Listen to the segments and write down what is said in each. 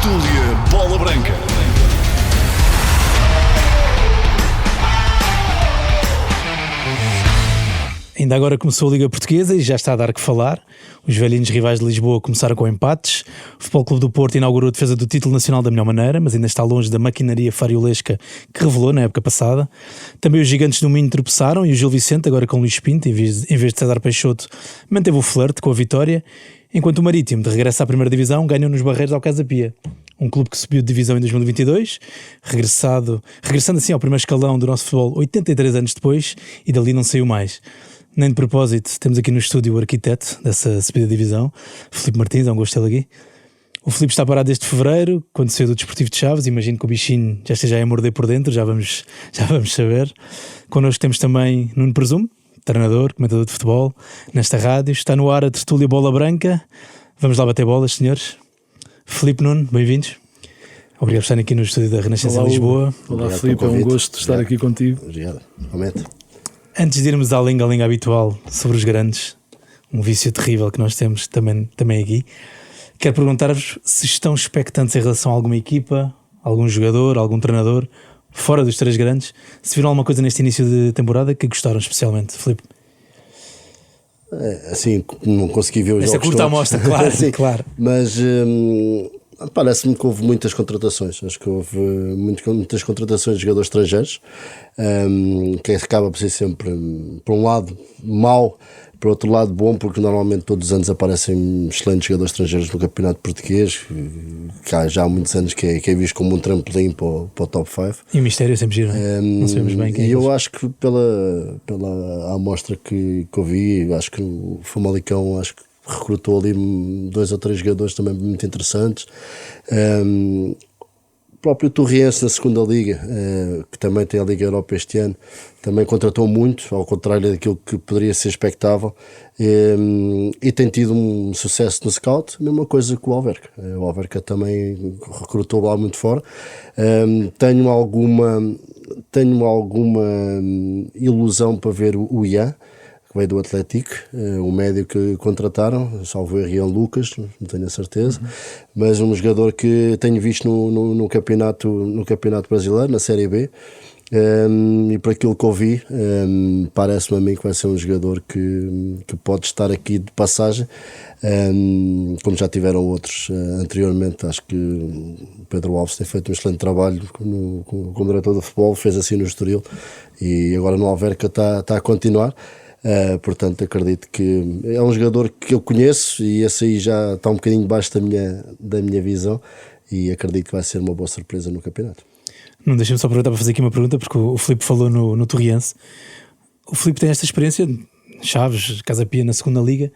Tertúlia Bola Branca. Ainda agora começou a Liga Portuguesa e já está a dar que falar. Os velhinhos rivais de Lisboa começaram com empates. O Futebol Clube do Porto inaugurou a defesa do título nacional da melhor maneira, mas ainda está longe da maquinaria fariolesca que revelou na época passada. Também os gigantes do Minho tropeçaram e o Gil Vicente, agora com Luís Pinto, em vez de César Peixoto, manteve o flerte com a vitória, enquanto o Marítimo, de regresso à primeira divisão, ganhou nos Barreiros ao Casa Pia. Um clube que subiu de divisão em 2022, regressando assim ao primeiro escalão do nosso futebol 83 anos depois, e dali não saiu mais. Nem de propósito, temos aqui no estúdio o arquiteto dessa subida de divisão, Filipe Martins, é um gosto tê-lo aqui. O Filipe está parado desde fevereiro, quando saiu do Desportivo de Chaves. Imagino que o bichinho já esteja a morder por dentro, já vamos saber. Connosco temos também Nuno Presumo, treinador, comentador de futebol, nesta rádio. Está no ar a Tertúlia Bola Branca. Vamos lá bater bolas, senhores. Filipe, Nuno, bem-vindos. Obrigado por estarem aqui no estúdio da Renascença de Lisboa. Olá Filipe, é um gosto estar aqui contigo. Obrigado, realmente. Antes de irmos à linga habitual sobre os grandes, um vício terrível que nós temos também aqui, quero perguntar-vos se estão expectantes em relação a alguma equipa, algum jogador, algum treinador, fora dos três grandes, se viram alguma coisa neste início de temporada que gostaram especialmente, Filipe? Assim, não consegui ver os essa jogos curta todos. amostra, claro, Sim, claro. Mas parece-me que houve muitas contratações. Acho que houve muitas contratações de jogadores estrangeiros, que acaba por ser sempre, por um lado, mau, por outro lado, bom, porque normalmente todos os anos aparecem excelentes jogadores estrangeiros no campeonato português, que há já há muitos anos que é visto como um trampolim para o top 5. E o mistério sempre gira, não sabemos bem quem é. E eu acho que pela amostra que eu vi, acho que o Famalicão recrutou ali 2 ou 3 jogadores também muito interessantes. O próprio Torriense na segunda liga, que também tem a Liga Europa este ano, também contratou muito, ao contrário daquilo que poderia ser expectável, e tem tido um sucesso no scout. Mesma coisa que o Alverca. O Alverca também recrutou lá muito fora. Tenho alguma ilusão para ver o Ian, que veio do Atlético, o médio que contrataram, salvo Ian Lucas, não tenho a certeza, mas um jogador que tenho visto no campeonato brasileiro, na Série B, e por aquilo que ouvi, parece-me a mim que vai ser um jogador que pode estar aqui de passagem, como já tiveram outros anteriormente. Acho que o Pedro Alves tem feito um excelente trabalho como diretor de futebol, fez assim no Estoril, e agora no Alverca está a continuar. Portanto, acredito que é um jogador que eu conheço, e esse aí já está um bocadinho debaixo da minha visão, e acredito que vai ser uma boa surpresa no campeonato. Não, deixa-me só aproveitar para fazer aqui uma pergunta, porque o Filipe falou no Torriense. O Filipe tem esta experiência, Chaves, Casa Pia na segunda liga.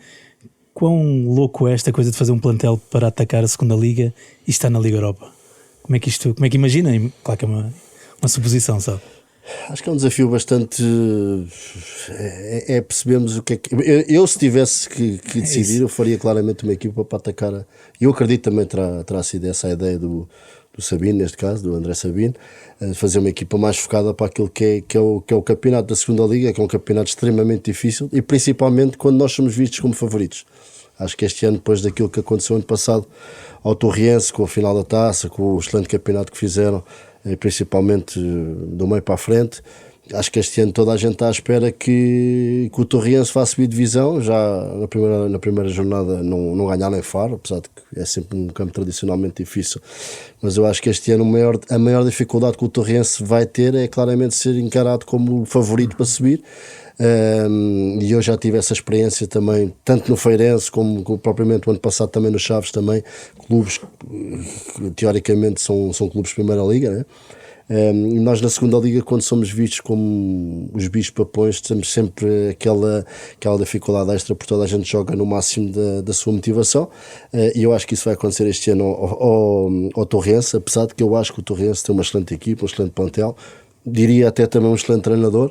Quão louco é esta coisa de fazer um plantel para atacar a segunda liga e estar na Liga Europa? Como é que imagina? Claro que é uma suposição, sabe? Acho que é um desafio bastante. Percebemos o que é que. Eu se tivesse que decidir, eu faria claramente uma equipa para atacar. Eu acredito também terá sido essa a ideia do Sabino, neste caso, do André Sabino, fazer uma equipa mais focada para aquilo que é o campeonato da segunda liga, que é um campeonato extremamente difícil, e principalmente quando nós somos vistos como favoritos. Acho que este ano, depois daquilo que aconteceu ano passado ao Torriense, com a final da taça, com o excelente campeonato que fizeram, principalmente do meio para a frente, acho que este ano toda a gente está à espera que o Torriense vá subir divisão. Já na primeira jornada não ganharam em Faro, apesar de que é sempre um campo tradicionalmente difícil, mas eu acho que este ano a maior dificuldade que o Torriense vai ter é claramente ser encarado como o favorito para subir. E eu já tive essa experiência também, tanto no Feirense como propriamente o ano passado também no Chaves, também clubes que teoricamente são clubes de primeira liga, né? E nós na segunda liga, quando somos vistos como os bichos papões, temos sempre aquela dificuldade extra, porque toda a gente joga no máximo da sua motivação, e eu acho que isso vai acontecer este ano ao Torrense, apesar de que eu acho que o Torrense tem uma excelente equipa, um excelente plantel, diria até também um excelente treinador.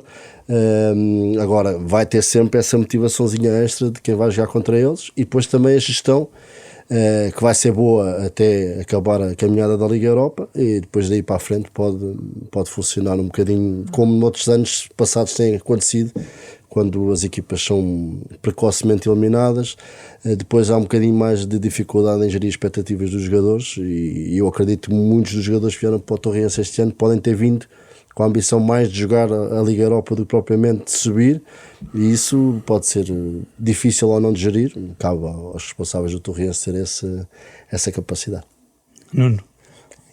Agora vai ter sempre essa motivaçãozinha extra de quem vai jogar contra eles, e depois também a gestão, que vai ser boa até acabar a caminhada da Liga Europa, e depois daí para a frente pode funcionar um bocadinho como noutros anos passados tem acontecido, quando as equipas são precocemente eliminadas. Depois há um bocadinho mais de dificuldade em gerir expectativas dos jogadores, e eu acredito que muitos dos jogadores que vieram para o Torriense este ano podem ter vindo com a ambição mais de jogar a Liga Europa do que propriamente de subir, e isso pode ser difícil ou não de gerir. Cabe aos responsáveis do Torriense ter essa capacidade. Nuno,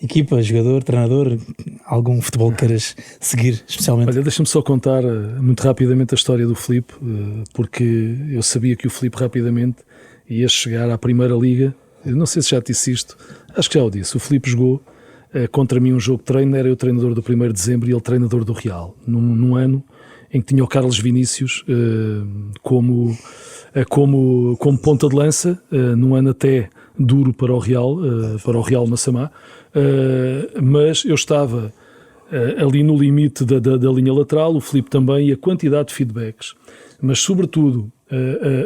equipa, jogador, treinador, algum futebol que queiras seguir especialmente? Olha, deixa-me só contar muito rapidamente a história do Filipe, porque eu sabia que o Filipe rapidamente ia chegar à Primeira Liga. Eu não sei se já te disse isto, acho que já o disse. O Filipe jogou contra mim um jogo de treino, era eu treinador do 1º de dezembro e ele treinador do Real, num ano em que tinha o Carlos Vinícius como ponta de lança, num ano até duro para o Real Massamá, mas eu estava ali no limite da linha lateral, o Filipe também, e a quantidade de feedbacks, mas sobretudo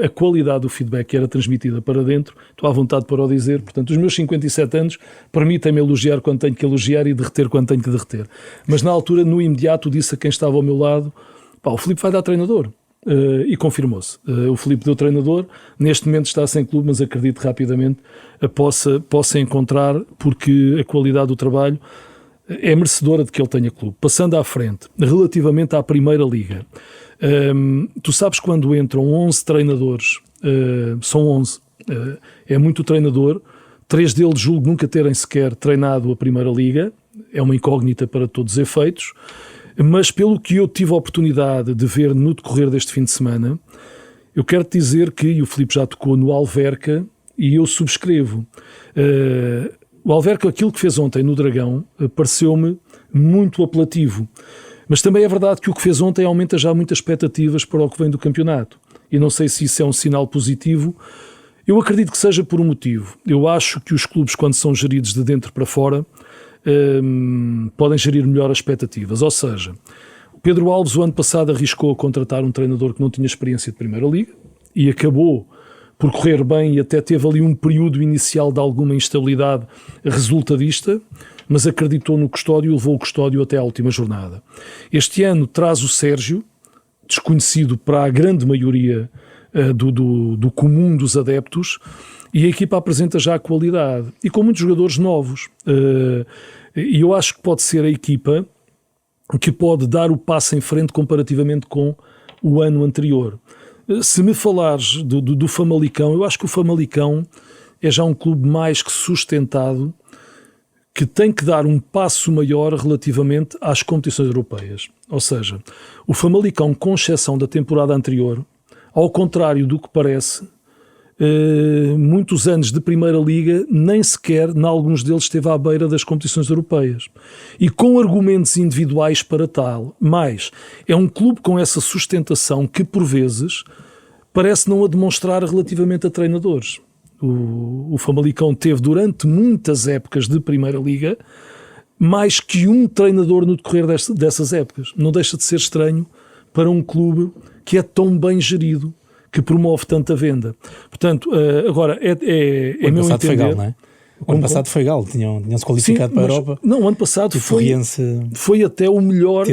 a qualidade do feedback que era transmitida para dentro, estou à vontade para o dizer. Portanto, os meus 57 anos permitem-me elogiar quando tenho que elogiar e derreter quando tenho que derreter. Mas na altura, no imediato, disse a quem estava ao meu lado: o Filipe vai dar treinador. E confirmou-se. O Filipe deu treinador, neste momento está sem clube, mas acredito rapidamente possa encontrar, porque a qualidade do trabalho é merecedora de que ele tenha clube. Passando à frente, relativamente à Primeira Liga, tu sabes, quando entram 11 treinadores, são 11, é muito treinador, 3 deles julgo nunca terem sequer treinado a Primeira Liga, é uma incógnita para todos os efeitos, mas pelo que eu tive a oportunidade de ver no decorrer deste fim de semana, eu quero te dizer que, e o Filipe já tocou no Alverca, e eu subscrevo, o Alverca, aquilo que fez ontem no Dragão, pareceu-me muito apelativo. Mas também é verdade que o que fez ontem aumenta já muitas expectativas para o que vem do campeonato. E não sei se isso é um sinal positivo. Eu acredito que seja por um motivo. Eu acho que os clubes, quando são geridos de dentro para fora, podem gerir melhor as expectativas. Ou seja, o Pedro Alves o ano passado arriscou contratar um treinador que não tinha experiência de Primeira Liga e acabou por correr bem, e até teve ali um período inicial de alguma instabilidade resultadista, mas acreditou no Custódio e levou o Custódio até à última jornada. Este ano traz o Sérgio, desconhecido para a grande maioria do comum dos adeptos, e a equipa apresenta já a qualidade, e com muitos jogadores novos. E eu acho que pode ser a equipa que pode dar o passo em frente comparativamente com o ano anterior. Se me falares do Famalicão, eu acho que o Famalicão é já um clube mais que sustentado, que tem que dar um passo maior relativamente às competições europeias. Ou seja, o Famalicão, com exceção da temporada anterior, ao contrário do que parece, muitos anos de Primeira Liga, nem sequer, em alguns deles, esteve à beira das competições europeias. E com argumentos individuais para tal. Mas é um clube com essa sustentação que, por vezes, parece não a demonstrar relativamente a treinadores. O Famalicão teve, durante muitas épocas de Primeira Liga, mais que um treinador no decorrer dessas épocas. Não deixa de ser estranho para um clube que é tão bem gerido, que promove tanta venda. Portanto, agora, é meu entender... Foi Galo, não é? O ano passado foi Galo, tinham-se qualificado para a Europa. Não, o ano passado foi até o melhor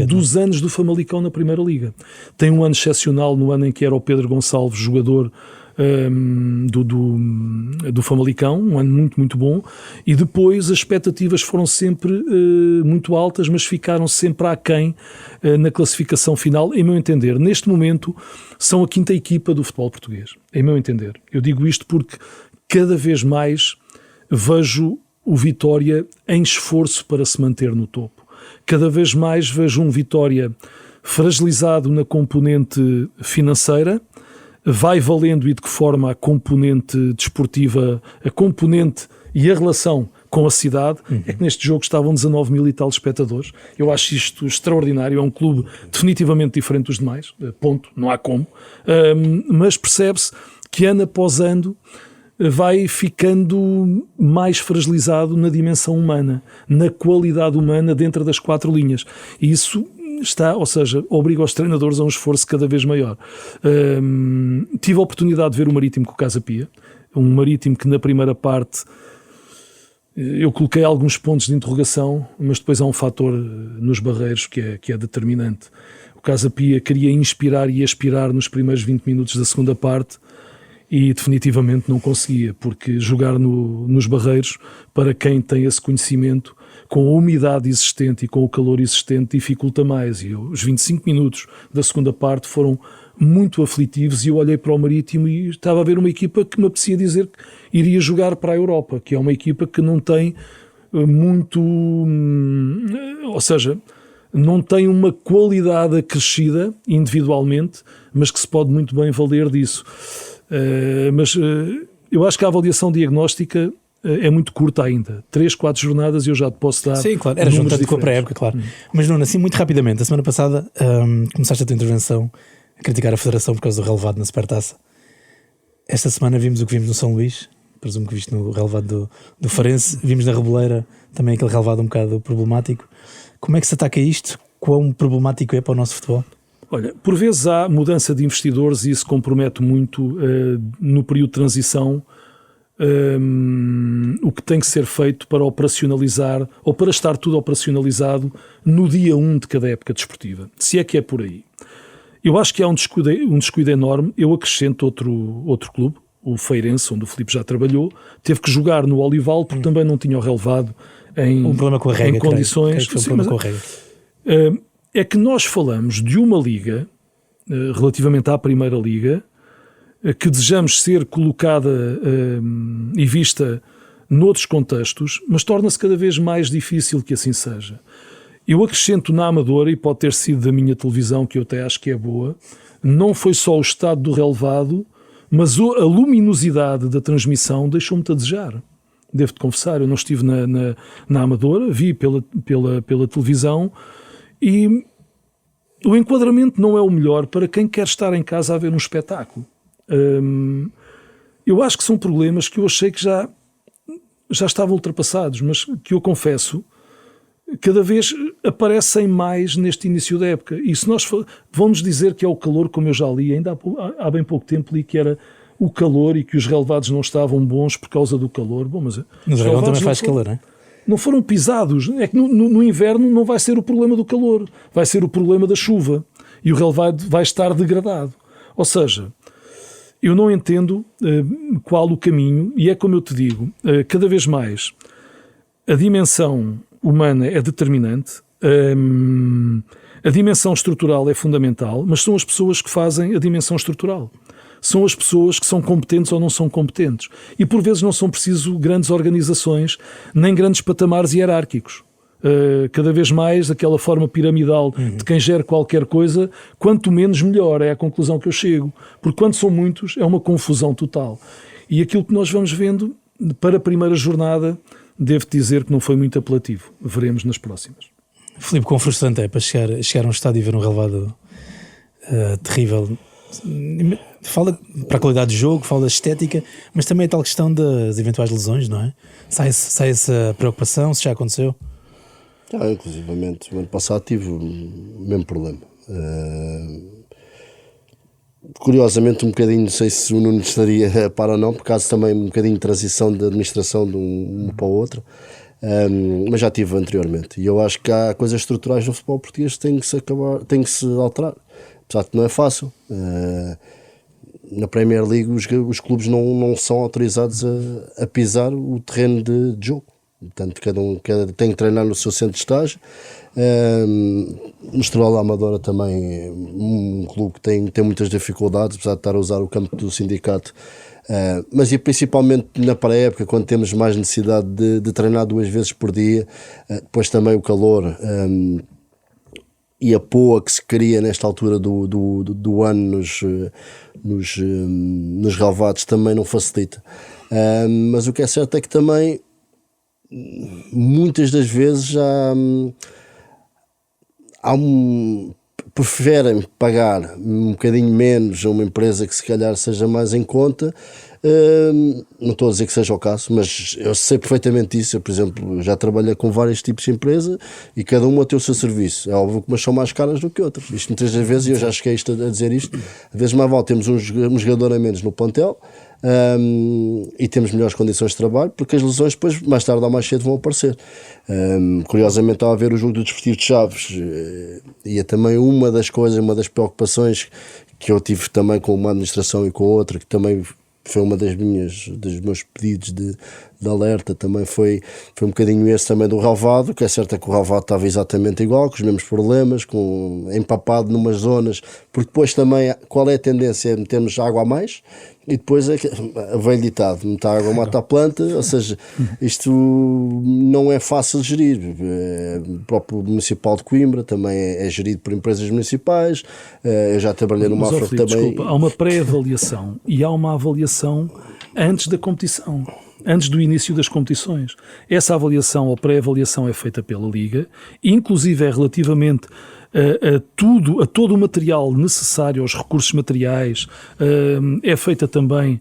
dos anos do Famalicão na Primeira Liga. Tem um ano excepcional, no ano em que era o Pedro Gonçalves jogador do Famalicão, um ano muito, muito bom, e depois as expectativas foram sempre muito altas, mas ficaram sempre aquém na classificação final, em meu entender. Neste momento são a 5ª equipa do futebol português, em meu entender. Eu digo isto porque cada vez mais vejo o Vitória em esforço para se manter no topo. Cada vez mais vejo um Vitória fragilizado na componente financeira, vai valendo e de que forma a componente desportiva, a componente e a relação com a cidade. É que neste jogo estavam 19 mil e tal espectadores. Eu acho isto extraordinário, é um clube definitivamente diferente dos demais, ponto, não há como, mas percebe-se que ano após ano vai ficando mais fragilizado na dimensão humana, na qualidade humana dentro das 4 linhas, e isso obriga os treinadores a um esforço cada vez maior. Tive a oportunidade de ver o Marítimo com o Casa Pia, um Marítimo que na primeira parte eu coloquei alguns pontos de interrogação, mas depois há um fator nos Barreiros que é determinante. O Casa Pia queria inspirar e aspirar nos primeiros 20 minutos da segunda parte e definitivamente não conseguia, porque jogar nos Barreiros, para quem tem esse conhecimento, com a umidade existente e com o calor existente, dificulta mais. E os 25 minutos da segunda parte foram muito aflitivos e eu olhei para o Marítimo e estava a ver uma equipa que me apetecia dizer que iria jogar para a Europa, que é uma equipa que não tem muito... ou seja, não tem uma qualidade acrescida individualmente, mas que se pode muito bem valer disso. Mas eu acho que a avaliação diagnóstica é muito curta ainda. 3, 4 jornadas e eu já te posso dar. Sim, claro, era juntando com a pré-época, claro. Mas Nuno, assim muito rapidamente, a semana passada começaste a tua intervenção a criticar a Federação por causa do relevado na Supertaça. Esta semana vimos o que vimos no São Luís, presumo que viste no relevado do Farense, vimos na Reboleira também aquele relevado um bocado problemático. Como é que se ataca isto? Quão problemático é para o nosso futebol? Olha, por vezes há mudança de investidores e isso compromete muito no período de transição o que tem que ser feito para operacionalizar ou para estar tudo operacionalizado no dia 1 de cada época desportiva, se é que é por aí. Eu acho que há um descuido enorme. Eu acrescento outro clube, o Feirense, onde o Filipe já trabalhou, teve que jogar no Olival porque também não tinha o relevado em, problema com a regra, em condições. Creio que foi um problema com a regra. É que nós falamos de uma liga, relativamente à Primeira Liga, que desejamos ser colocada e vista noutros contextos, mas torna-se cada vez mais difícil que assim seja. Eu acrescento na Amadora, e pode ter sido da minha televisão, que eu até acho que é boa, não foi só o estado do relevado, mas a luminosidade da transmissão deixou-me-te a desejar. Devo-te confessar, eu não estive na Amadora, vi pela televisão, e o enquadramento não é o melhor para quem quer estar em casa a ver um espetáculo. Eu acho que são problemas que eu achei que já estavam ultrapassados, mas que eu confesso, cada vez aparecem mais neste início da época. E se nós vamos dizer que é o calor, como eu já li, ainda há bem pouco tempo li que era o calor e que os relevados não estavam bons por causa do calor. Bom, mas no Dragão também faz calor, não é? Não foram pisados. É que no inverno não vai ser o problema do calor, vai ser o problema da chuva. E o relevado vai estar degradado. Ou seja, eu não entendo qual o caminho, e é como eu te digo, cada vez mais a dimensão humana é determinante, a dimensão estrutural é fundamental, mas são as pessoas que fazem a dimensão estrutural. São as pessoas que são competentes ou não são competentes. E por vezes não são preciso grandes organizações, nem grandes patamares hierárquicos. Cada vez mais aquela forma piramidal de quem gera qualquer coisa, quanto menos melhor, é a conclusão que eu chego. Porque quando são muitos é uma confusão total. E aquilo que nós vamos vendo para a primeira jornada, devo dizer que não foi muito apelativo. Veremos nas próximas. Filipe, quão frustrante é para chegar a um estádio e ver um relevado terrível? Fala para a qualidade do jogo, fala da estética, mas também a tal questão das eventuais lesões, não é? Sai essa preocupação, se já aconteceu? Inclusivamente, o ano passado tive o mesmo problema. Curiosamente, um bocadinho, não sei se o Nuno estaria para ou não, por causa também um bocadinho de transição de administração de um para o outro, mas já tive anteriormente. E eu acho que há coisas estruturais no futebol português que têm que se alterar. Apesar de que não é fácil. Na Premier League os clubes não são autorizados a pisar o terreno de jogo. Portanto, cada um tem que treinar no seu centro de estágio. No Estrela da Amadora também, um clube que tem muitas dificuldades, apesar de estar a usar o campo do sindicato. Mas e principalmente na pré-época, quando temos mais necessidade de treinar 2 vezes por dia, depois também o calor e a poa que se cria nesta altura do ano nos relevados também não facilita. Mas o que é certo é que também muitas das vezes preferem pagar um bocadinho menos a uma empresa que se calhar seja mais em conta. Não estou a dizer que seja o caso, mas eu sei perfeitamente isso. Eu, por exemplo, já trabalhei com vários tipos de empresa e cada uma tem o seu serviço. É óbvio que umas são mais caras do que outras. Isto muitas das vezes, e eu já cheguei a dizer isto, às vezes mais vale temos um jogador a menos no plantel, e temos melhores condições de trabalho, porque as lesões depois, mais tarde ou mais cedo, vão aparecer. Curiosamente, estava a ver o jogo do Desportivo de Chaves, e é também uma das preocupações que eu tive também com uma administração e com outra, que também foi uma dos meus pedidos de alerta, também foi um bocadinho esse também do relvado, que é certo que o relvado estava exatamente igual, com os mesmos problemas, empapado numas zonas, porque depois também qual é a tendência? É metermos água a mais, e depois é velho ditado, muita água mata a planta, ou seja, isto não é fácil de gerir. O próprio Municipal de Coimbra também é gerido por empresas municipais, eu já trabalhei no Mafra também. Desculpa, há uma pré-avaliação e há uma avaliação antes da competição, antes do início das competições. Essa avaliação ou pré-avaliação é feita pela Liga, inclusive é relativamente a todo o material necessário, aos recursos materiais, é feita também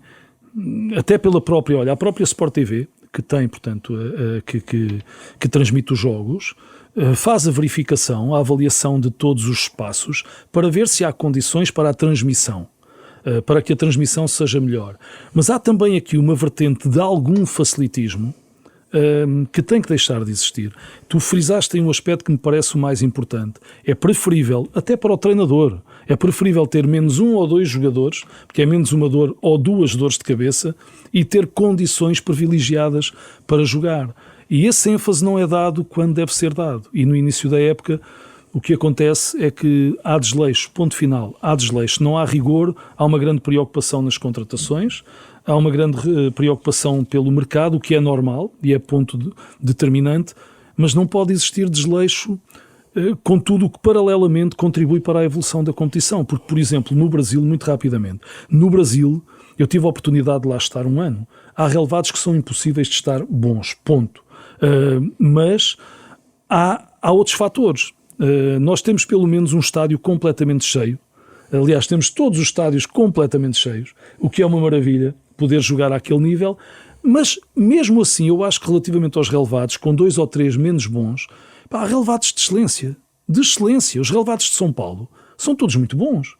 até pela própria, a própria Sport TV, que tem, portanto, que transmite os jogos, faz a verificação, a avaliação de todos os espaços para ver se há condições para a transmissão, para que a transmissão seja melhor. Mas há também aqui uma vertente de algum facilitismo que tem que deixar de existir. Tu frisaste em um aspecto que me parece o mais importante. É preferível, até para o treinador, é preferível ter menos 1 ou 2 jogadores, porque é menos uma dor ou 2 dores de cabeça, e ter condições privilegiadas para jogar. E esse ênfase não é dado quando deve ser dado. E no início da época o que acontece é que há desleixo, ponto final, há desleixo, não há rigor, há uma grande preocupação nas contratações, há uma grande preocupação pelo mercado, o que é normal e é ponto determinante, mas não pode existir desleixo com tudo o que paralelamente contribui para a evolução da competição. Porque, por exemplo, no Brasil, muito rapidamente, no Brasil eu tive a oportunidade de lá estar um ano, há relevados que são impossíveis de estar bons, ponto. Mas há outros fatores. Nós temos pelo menos um estádio completamente cheio. Aliás, temos todos os estádios completamente cheios, o que é uma maravilha, poder jogar àquele nível. Mas, mesmo assim, eu acho que relativamente aos relevados, com 2 ou 3 menos bons, há relevados de excelência. De excelência. Os relevados de São Paulo são todos muito bons.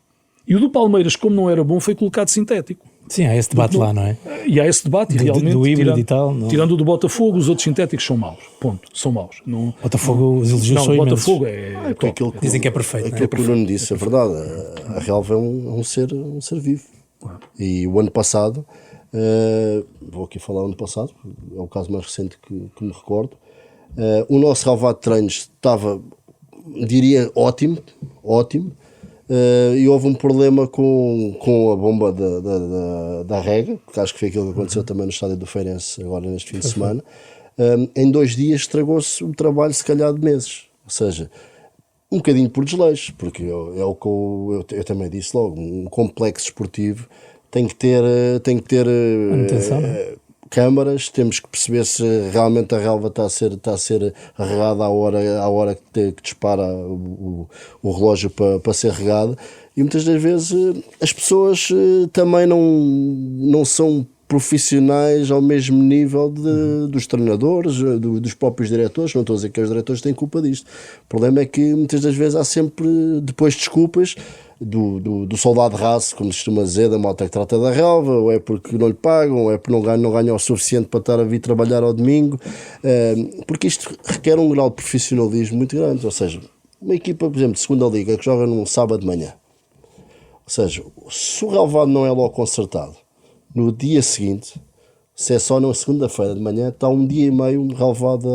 E o do Palmeiras, como não era bom, foi colocado sintético. Sim, há esse debate lá, não é? E há esse debate, realmente, do híbrido e tal, não. Tirando o do Botafogo, os outros sintéticos são maus. Ponto. São maus. Não, Botafogo, os elogios são imensos. Botafogo é top. Dizem que é perfeito. Aquilo que o Nuno disse é verdade. A relva é um ser vivo. E o ano passado, vou aqui falar ano passado, é o caso mais recente que me recordo, o nosso relvado de treinos estava, diria, ótimo, e houve um problema com a bomba da rega, que acho que foi aquilo que aconteceu também no estádio do Feirense agora neste fim de semana. Em 2 dias estragou-se o trabalho, se calhar, de meses. Ou seja, um bocadinho por desleixo, porque é o que eu também disse logo, um complexo esportivo tem que ter câmaras, temos que perceber se realmente a relva está a ser regada à hora que dispara o relógio para ser regada, e muitas das vezes as pessoas também não são profissionais ao mesmo nível dos treinadores, dos próprios diretores. Não estou a dizer que os diretores têm culpa disto. O problema é que muitas das vezes há sempre depois desculpas do soldado raso, como se costuma dizer, da malta que trata da relva, ou é porque não lhe pagam, ou é porque não ganham o suficiente para estar a vir trabalhar ao domingo, porque isto requer um grau de profissionalismo muito grande. Ou seja, uma equipa, por exemplo, de segunda liga que joga num sábado de manhã, ou seja, se o relvado não é logo consertado, no dia seguinte, se é só na segunda-feira de manhã, está um dia e meio relvado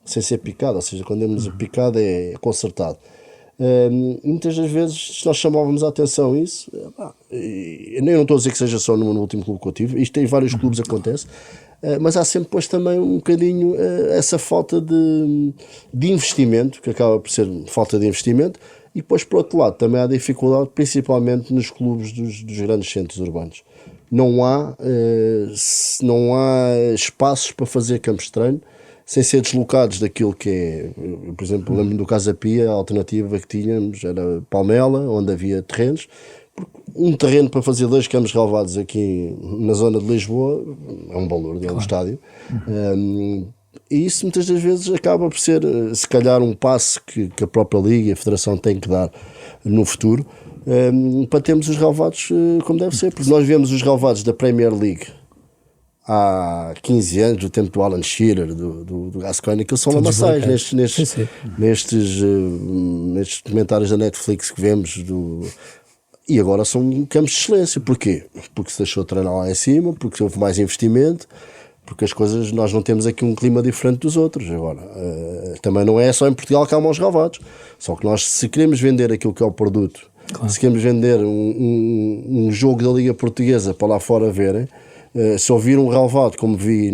sem ser picado, ou seja, quando temos a picada é consertado. Muitas das vezes nós chamávamos a atenção a isso, eu não estou a dizer que seja só no último clube que eu tive, isto em vários clubes acontece, mas há sempre depois também um bocadinho essa falta de investimento, que acaba por ser falta de investimento, e depois por outro lado também há dificuldade, principalmente nos clubes dos grandes centros urbanos. Não há espaços para fazer campos de treino sem ser deslocados daquilo que é, por exemplo, lembro-me do Casa Pia, a alternativa que tínhamos era Palmela, onde havia terrenos. Um terreno para fazer 2 campos relevados aqui na zona de Lisboa é um valor, é um estádio. E isso muitas das vezes acaba por ser, se calhar, um passo que a própria Liga e a Federação têm que dar no futuro, para termos os relevados como deve ser, porque nós vemos os relevados da Premier League há 15 anos, do tempo do Alan Shearer, do Gascoigne, que são lamaçais nestes comentários da Netflix que vemos e agora são campos de excelência. Porquê? Porque se deixou de treinar lá em cima, porque houve mais investimento, porque as coisas, nós não temos aqui um clima diferente dos outros. Agora, também não é só em Portugal que há maus relevados, só que nós, se queremos vender aquilo que é o produto, se queremos vender um jogo da Liga Portuguesa para lá fora verem, se ouvir um relevado, como vi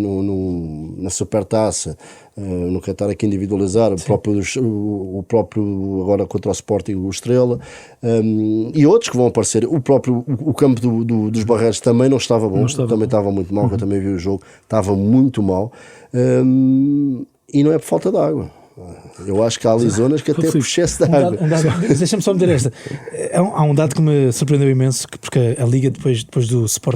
na Supertaça, não quero estar aqui a individualizar, o próprio agora contra o Sporting, o Estrela, e outros que vão aparecer, o campo dos Barreiros também não estava bom, também estava muito mal, que eu também vi o jogo, estava muito mal, e não é por falta de água. Eu acho que há ali zonas que até por excesso de água. Deixa-me só meter esta. Há um dado que me surpreendeu imenso, porque a Liga, depois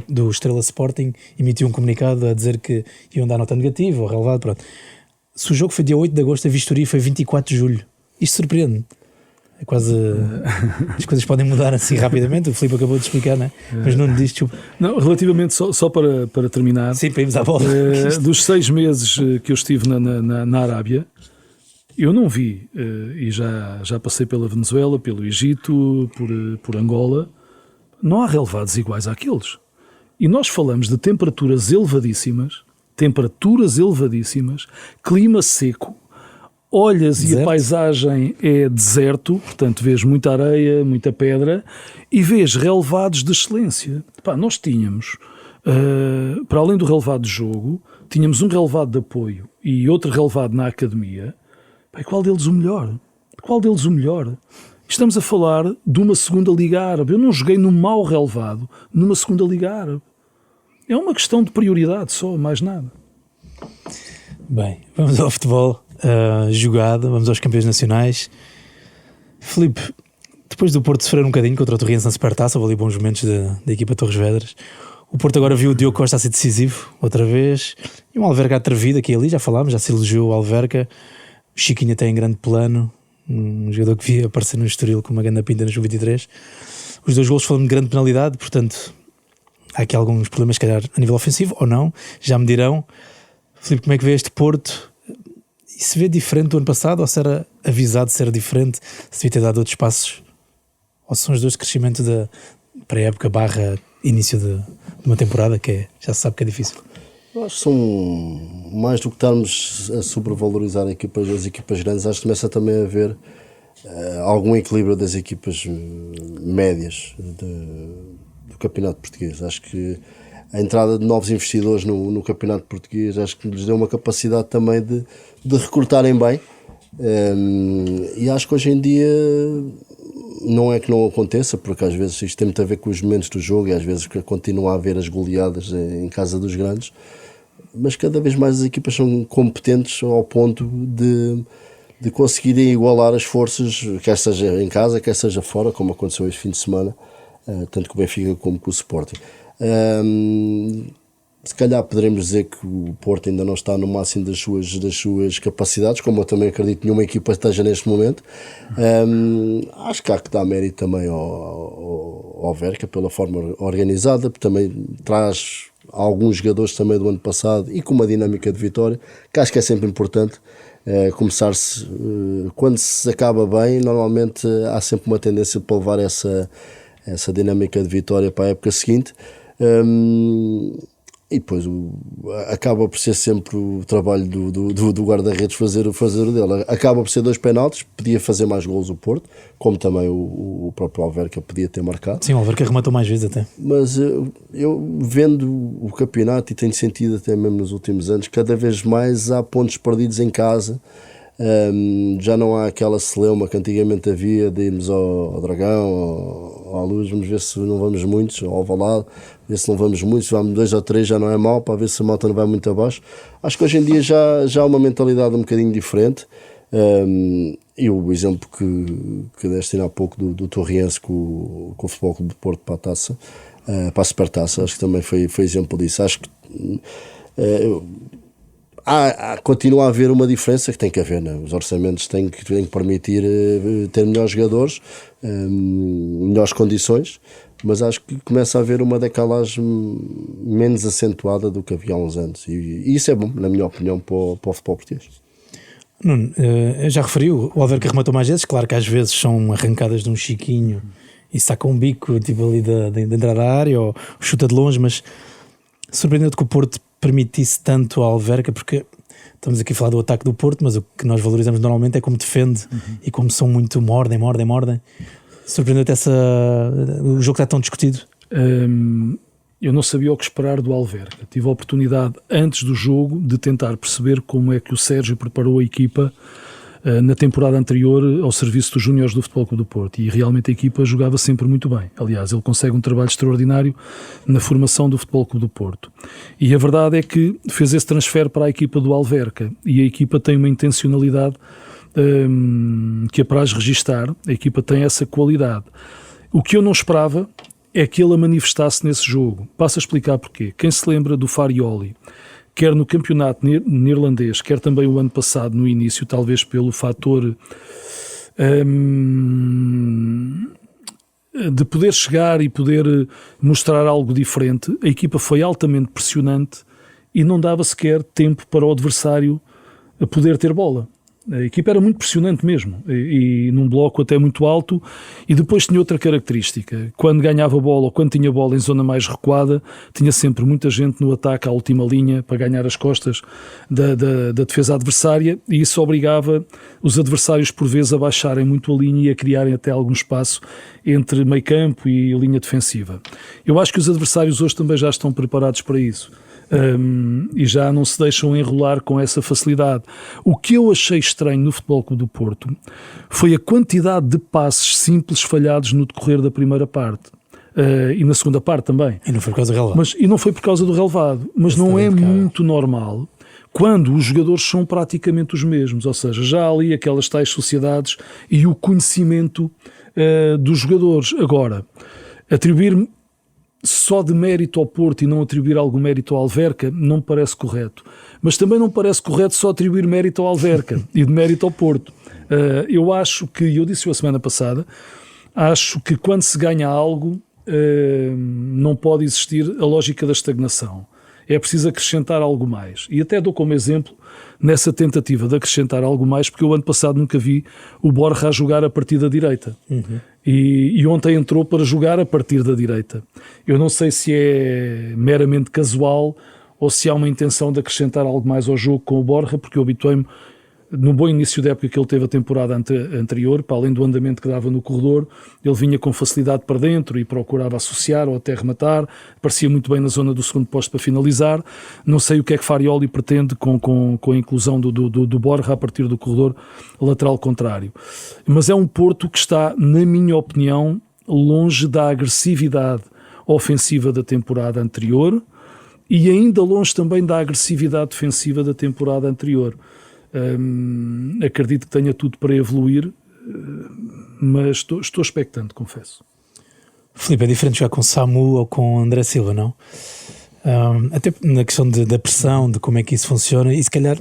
do Estrela Sporting, emitiu um comunicado a dizer que iam dar nota negativa ou relevado. Pronto. Se o jogo foi dia 8 de agosto, a vistoria foi 24 de julho. Isto surpreende. É quase. As coisas podem mudar assim rapidamente. O Filipe acabou de explicar, não é? Mas não diz. Não, relativamente, só para terminar. Sim, para irmos à bola. Dos 6 meses que eu estive na Arábia, eu não vi, e já passei pela Venezuela, pelo Egito, por Angola, não há relevados iguais àqueles. E nós falamos de temperaturas elevadíssimas, clima seco, olhas deserto. E a paisagem é deserto, portanto vês muita areia, muita pedra, e vês relevados de excelência. Nós tínhamos, para além do relevado de jogo, tínhamos um relevado de apoio e outro relevado na academia. Qual deles o melhor? Estamos a falar de uma segunda Liga Árabe. Eu não joguei num mau relevado numa segunda Liga Árabe. É uma questão de prioridade só, mais nada. Bem, vamos ao futebol jogado, vamos aos campeões nacionais. Filipe, depois do Porto sofrer um bocadinho contra o Torriense na Supertaça, houve ali bons momentos da equipa Torres Vedras. O Porto agora viu o Diogo Costa a ser decisivo, outra vez. E um Alverca atrevido aqui e ali, já falámos, já se elogiou o Alverca. O Chiquinho tem em grande plano, um jogador que via aparecer no Estoril com uma grande pinta no Sub-23. Os 2 golos foram de grande penalidade, portanto há aqui alguns problemas, se calhar, a nível ofensivo ou não, já me dirão. Filipe, como é que vê este Porto? E se vê diferente do ano passado, ou se era avisado de ser diferente, se devia ter dado outros passos? Ou são os dois de crescimento da pré-época / início de uma temporada que já se sabe que é difícil? Eu acho que são mais do que estarmos a sobrevalorizar as equipas grandes, acho que começa também a haver algum equilíbrio das equipas médias do campeonato português. Acho que a entrada de novos investidores no campeonato português acho que lhes deu uma capacidade também de recrutarem bem, e acho que hoje em dia não é que não aconteça, porque às vezes isto tem muito a ver com os momentos do jogo e às vezes continua a haver as goleadas em casa dos grandes, mas cada vez mais as equipas são competentes ao ponto de conseguirem igualar as forças, quer seja em casa, quer seja fora, como aconteceu este fim de semana, tanto com o Benfica como com o Sporting. Se calhar poderemos dizer que o Porto ainda não está no máximo das suas capacidades, como eu também acredito que nenhuma equipa esteja neste momento. Acho que há que dar mérito também ao Verca pela forma organizada, porque também traz alguns jogadores também do ano passado e com uma dinâmica de vitória, que acho que é sempre importante. Começar-se, quando se acaba bem, normalmente há sempre uma tendência para levar essa dinâmica de vitória para a época seguinte. E depois acaba por ser sempre o trabalho do guarda-redes fazer o dele. Acaba por ser 2 penaltis, podia fazer mais golos o Porto, como também o próprio Alverca podia ter marcado. Sim, o Alverca rematou mais vezes até. Mas eu vendo o campeonato e tenho sentido até mesmo nos últimos anos, cada vez mais há pontos perdidos em casa. Já não há aquela celeuma que antigamente havia de irmos ao Dragão ou à Luz, vamos ver se não vamos muitos, ou ao Alvalade, ver se não vamos muitos, vamos 2 ou 3 já não é mal, para ver se a malta não vai muito abaixo. Acho que hoje em dia já há uma mentalidade um bocadinho diferente, e o exemplo que deste há pouco do Torriense com o Futebol Clube de Porto para a taça, para a Supertaça, acho que também foi exemplo disso. Acho que continua a haver uma diferença que tem que haver, né? Os orçamentos têm que permitir ter melhores jogadores, melhores condições, mas acho que começa a haver uma decalagem menos acentuada do que havia há uns anos, e isso é bom, na minha opinião, para o futebol português. Nuno, eu já referi, o Alverca rematou mais vezes, claro que às vezes são arrancadas de um chiquinho e saca um bico tipo ali da entrada da área ou chuta de longe, mas surpreendeu-te que o Porto permitisse tanto ao Alverca, porque estamos aqui a falar do ataque do Porto, mas o que nós valorizamos normalmente é como defende e como são muito mordem. Surpreendeu-te o jogo está tão discutido? Eu não sabia o que esperar do Alverca. Tive a oportunidade, antes do jogo, de tentar perceber como é que o Sérgio preparou a equipa na temporada anterior ao serviço dos júniores do Futebol Clube do Porto, e realmente a equipa jogava sempre muito bem. Aliás, ele consegue um trabalho extraordinário na formação do Futebol Clube do Porto. E a verdade é que fez esse transfer para a equipa do Alverca, e a equipa tem uma intencionalidade que apraz registar. A equipa tem essa qualidade. O que eu não esperava é que ele a manifestasse nesse jogo. Passo a explicar porquê. Quem se lembra do Farioli, quer no campeonato neerlandês, quer também o ano passado, no início, talvez pelo fator de poder chegar e poder mostrar algo diferente, a equipa foi altamente pressionante e não dava sequer tempo para o adversário a poder ter bola. A equipa era muito pressionante mesmo, e num bloco até muito alto, e depois tinha outra característica: quando ganhava bola ou quando tinha bola em zona mais recuada, tinha sempre muita gente no ataque à última linha para ganhar as costas da defesa adversária, e isso obrigava os adversários por vezes a baixarem muito a linha e a criarem até algum espaço entre meio campo e linha defensiva. Eu acho que os adversários hoje também já estão preparados para isso. E já não se deixam enrolar com essa facilidade. O que eu achei estranho no Futebol Clube do Porto foi a quantidade de passes simples falhados no decorrer da primeira parte, e na segunda parte também. E não foi por causa do relevado. E não foi por causa do relevado. Mas não é muito normal quando os jogadores são praticamente os mesmos, ou seja, já há ali aquelas tais sociedades e o conhecimento dos jogadores. Agora, atribuir só de mérito ao Porto e não atribuir algum mérito ao Alverca não me parece correto. Mas também não me parece correto só atribuir mérito ao Alverca e de mérito ao Porto. Eu acho que, eu disse a semana passada, acho que quando se ganha algo não pode existir a lógica da estagnação. É preciso acrescentar algo mais. E até dou como exemplo nessa tentativa de acrescentar algo mais, porque eu ano passado nunca vi o Borja a jogar a partir da direita. E ontem entrou para jogar a partir da direita. Eu não sei se é meramente casual ou se há uma intenção de acrescentar algo mais ao jogo com o Borja, porque eu habituei-me, no bom início da época que ele teve a temporada anterior, para além do andamento que dava no corredor, ele vinha com facilidade para dentro e procurava associar ou até rematar, parecia muito bem na zona do segundo posto para finalizar. Não sei o que é que Farioli pretende com a inclusão do Borja a partir do corredor lateral contrário. Mas é um Porto que está, na minha opinião, longe da agressividade ofensiva da temporada anterior e ainda longe também da agressividade defensiva da temporada anterior. Acredito que tenha tudo para evoluir, mas estou expectante, confesso. Filipe, é diferente jogar com Samu ou com André Silva, não? Até na questão da pressão, de como é que isso funciona, e se calhar,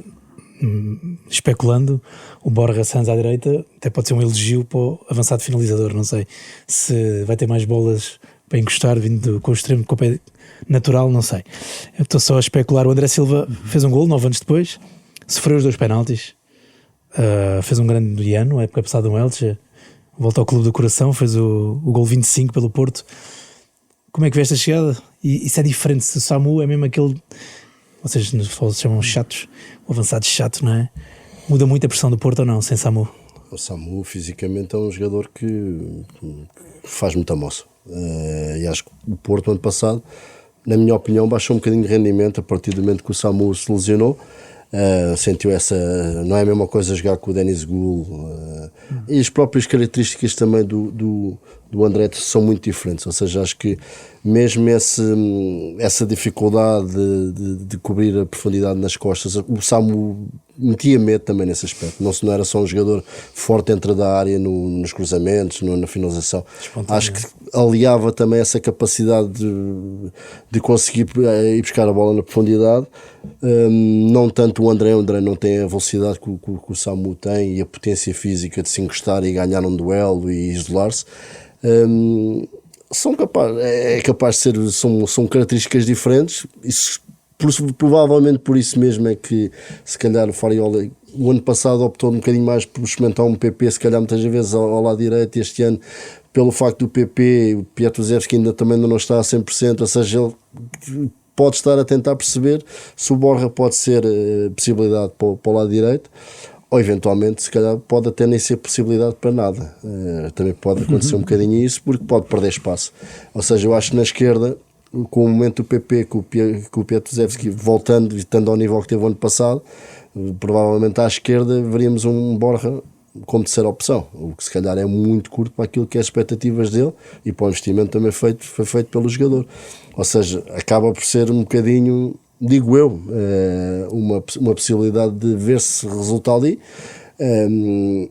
especulando, o Borja Sanz à direita até pode ser um elogio para o avançado finalizador. Não sei se vai ter mais bolas para encostar vindo com o extremo com o pé natural, não sei. Eu estou só a especular. O André Silva fez um gol 9 anos depois, sofreu os 2 penaltis, fez um grande ano, a época passada no Elche, volta ao clube do coração, fez o gol 25 pelo Porto. Como é que vê esta chegada? E isso é diferente, se o Samu é mesmo aquele, vocês nos chamam chatos, o avançado chato, não é? Muda muito a pressão do Porto ou não, sem Samu? O Samu fisicamente é um jogador que faz muita moça, e acho que o Porto ano passado, na minha opinião, baixou um bocadinho de rendimento a partir do momento que o Samu se lesionou. Sentiu essa, não é a mesma coisa jogar com o Denis Gul, e as próprias características também do André são muito diferentes, ou seja, acho que mesmo essa dificuldade de cobrir a profundidade nas costas, o Samu metia medo também nesse aspecto. Não era só um jogador forte dentro da área, nos cruzamentos, na finalização. Acho que aliava também essa capacidade de conseguir ir buscar a bola na profundidade. Não tanto o André não tem a velocidade que o Samu tem e a potência física de se encostar e ganhar um duelo e isolar-se. É capaz de ser, são características diferentes. Isso, provavelmente por isso mesmo é que se calhar o Farioli o ano passado optou um bocadinho mais por experimentar um PP, se calhar muitas vezes ao lado direito, e este ano pelo facto do PP, o Piatusevski ainda não está a 100%, ou seja, ele pode estar a tentar perceber se o Borja pode ser possibilidade para o lado direito, ou eventualmente se calhar pode até nem ser possibilidade para nada. Também pode acontecer um bocadinho isso, porque pode perder espaço. Ou seja, eu acho que na esquerda, com o momento do PP, com o Piatusevski voltando e estando ao nível que teve o ano passado, provavelmente à esquerda veríamos um Borja como terceira opção, o que se calhar é muito curto para aquilo que é as expectativas dele e para o investimento também foi feito pelo jogador. Ou seja, acaba por ser um bocadinho, digo eu, uma possibilidade de ver se resulta ali,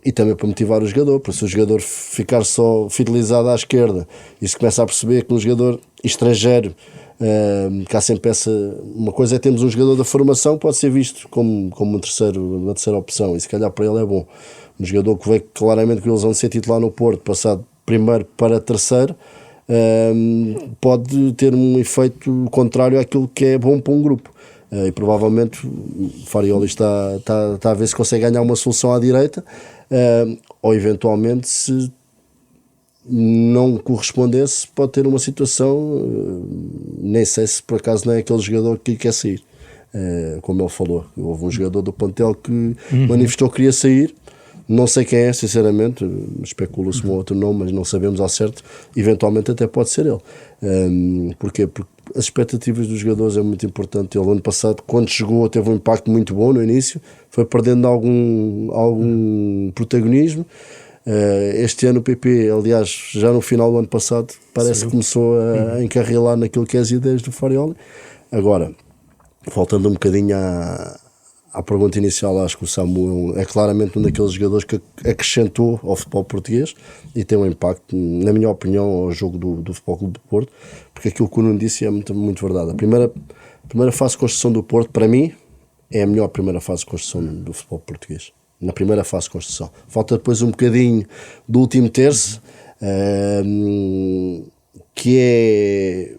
e também para motivar o jogador, porque se o jogador ficar só fidelizado à esquerda e se começa a perceber que um jogador estrangeiro, que há sempre uma coisa é termos um jogador da formação, pode ser visto como uma terceira opção, e se calhar para ele é bom. Um jogador que veio claramente com a ilusão de ser titular no Porto, passado primeiro para terceiro, pode ter um efeito contrário àquilo que é bom para um grupo. E provavelmente o Farioli está a ver se consegue ganhar uma solução à direita, ou eventualmente, se não correspondesse, pode ter uma situação, nem sei se por acaso não é aquele jogador que quer sair, como ele falou. Houve um jogador do plantel que manifestou que queria sair, não sei quem é, sinceramente, especula-se um outro nome, mas não sabemos ao certo, eventualmente até pode ser ele. Porquê? Porque as expectativas dos jogadores é muito importante. Ele, ano passado, quando chegou, teve um impacto muito bom no início, foi perdendo algum protagonismo. Este ano o PP, aliás, já no final do ano passado, parece que começou a encarrilar naquilo que é as ideias do Farioli. Agora, voltando um bocadinho à pergunta inicial, acho que o Samu é claramente um daqueles jogadores que acrescentou ao futebol português e tem um impacto, na minha opinião, ao jogo do Futebol Clube do Porto, porque aquilo que o Nuno disse é muito, muito verdade. A primeira fase de construção do Porto, para mim, é a melhor primeira fase de construção do futebol português. Na primeira fase de construção. Falta depois um bocadinho do último terço, que é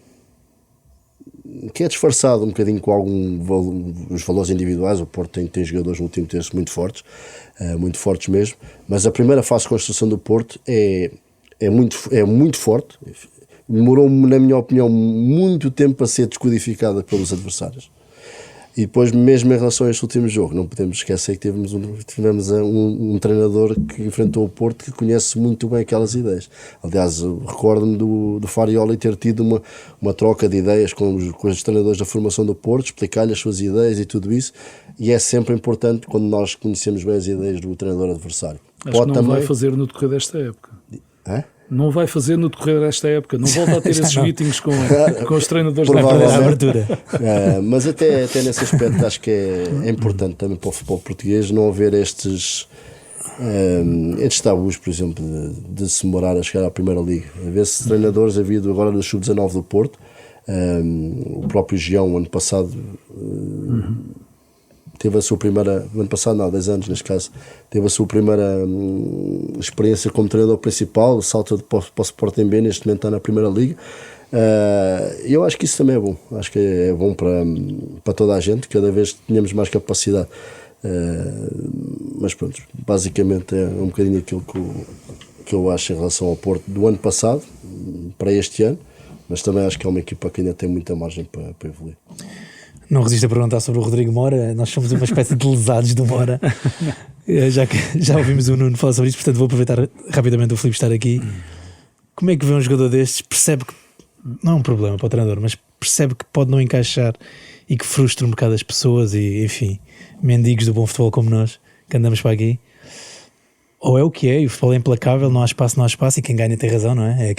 disfarçado um bocadinho com os valores individuais. O Porto tem jogadores no último terço muito fortes mesmo, mas a primeira fase de construção do Porto é muito forte. Demorou, na minha opinião, muito tempo a ser descodificada pelos adversários. E depois, mesmo em relação a este último jogo, não podemos esquecer que tivemos um treinador que enfrentou o Porto que conhece muito bem aquelas ideias. Aliás, recordo-me do Farioli ter tido uma troca de ideias com os treinadores da formação do Porto, explicar-lhe as suas ideias e tudo isso, e é sempre importante quando nós conhecemos bem as ideias do treinador adversário. Acho que não vai fazer no decorrer desta época. Não vai fazer no decorrer desta época, não volta a ter esses meetings com os treinadores da abertura. Mas até nesse aspecto acho que é importante também para o futebol português não haver estes tabus, por exemplo, de se demorar a chegar à Primeira Liga. A ver se treinadores havido agora do Sub-19 do Porto, o próprio Gião, ano passado, teve a sua primeira, ano passado não, 10 anos neste caso, teve a sua primeira experiência como treinador principal, salta para o Sporting B, neste momento está na Primeira Liga. Eu acho que isso também é bom, acho que é bom para toda a gente, cada vez tenhamos mais capacidade. Mas pronto, basicamente é um bocadinho aquilo que eu acho em relação ao Porto do ano passado para este ano, mas também acho que é uma equipa que ainda tem muita margem para evoluir. Não resisto a perguntar sobre o Rodrigo Mora. Nós somos uma espécie de lesados do Mora, já ouvimos o Nuno falar sobre isso, portanto vou aproveitar rapidamente o Filipe estar aqui. Como é que vê um jogador destes, percebe que não é um problema para o treinador, mas percebe que pode não encaixar e que frustra um bocado as pessoas e, enfim, mendigos do bom futebol como nós, que andamos para aqui? Ou é o que é, e o futebol é implacável, não há espaço, e quem ganha tem razão, não é?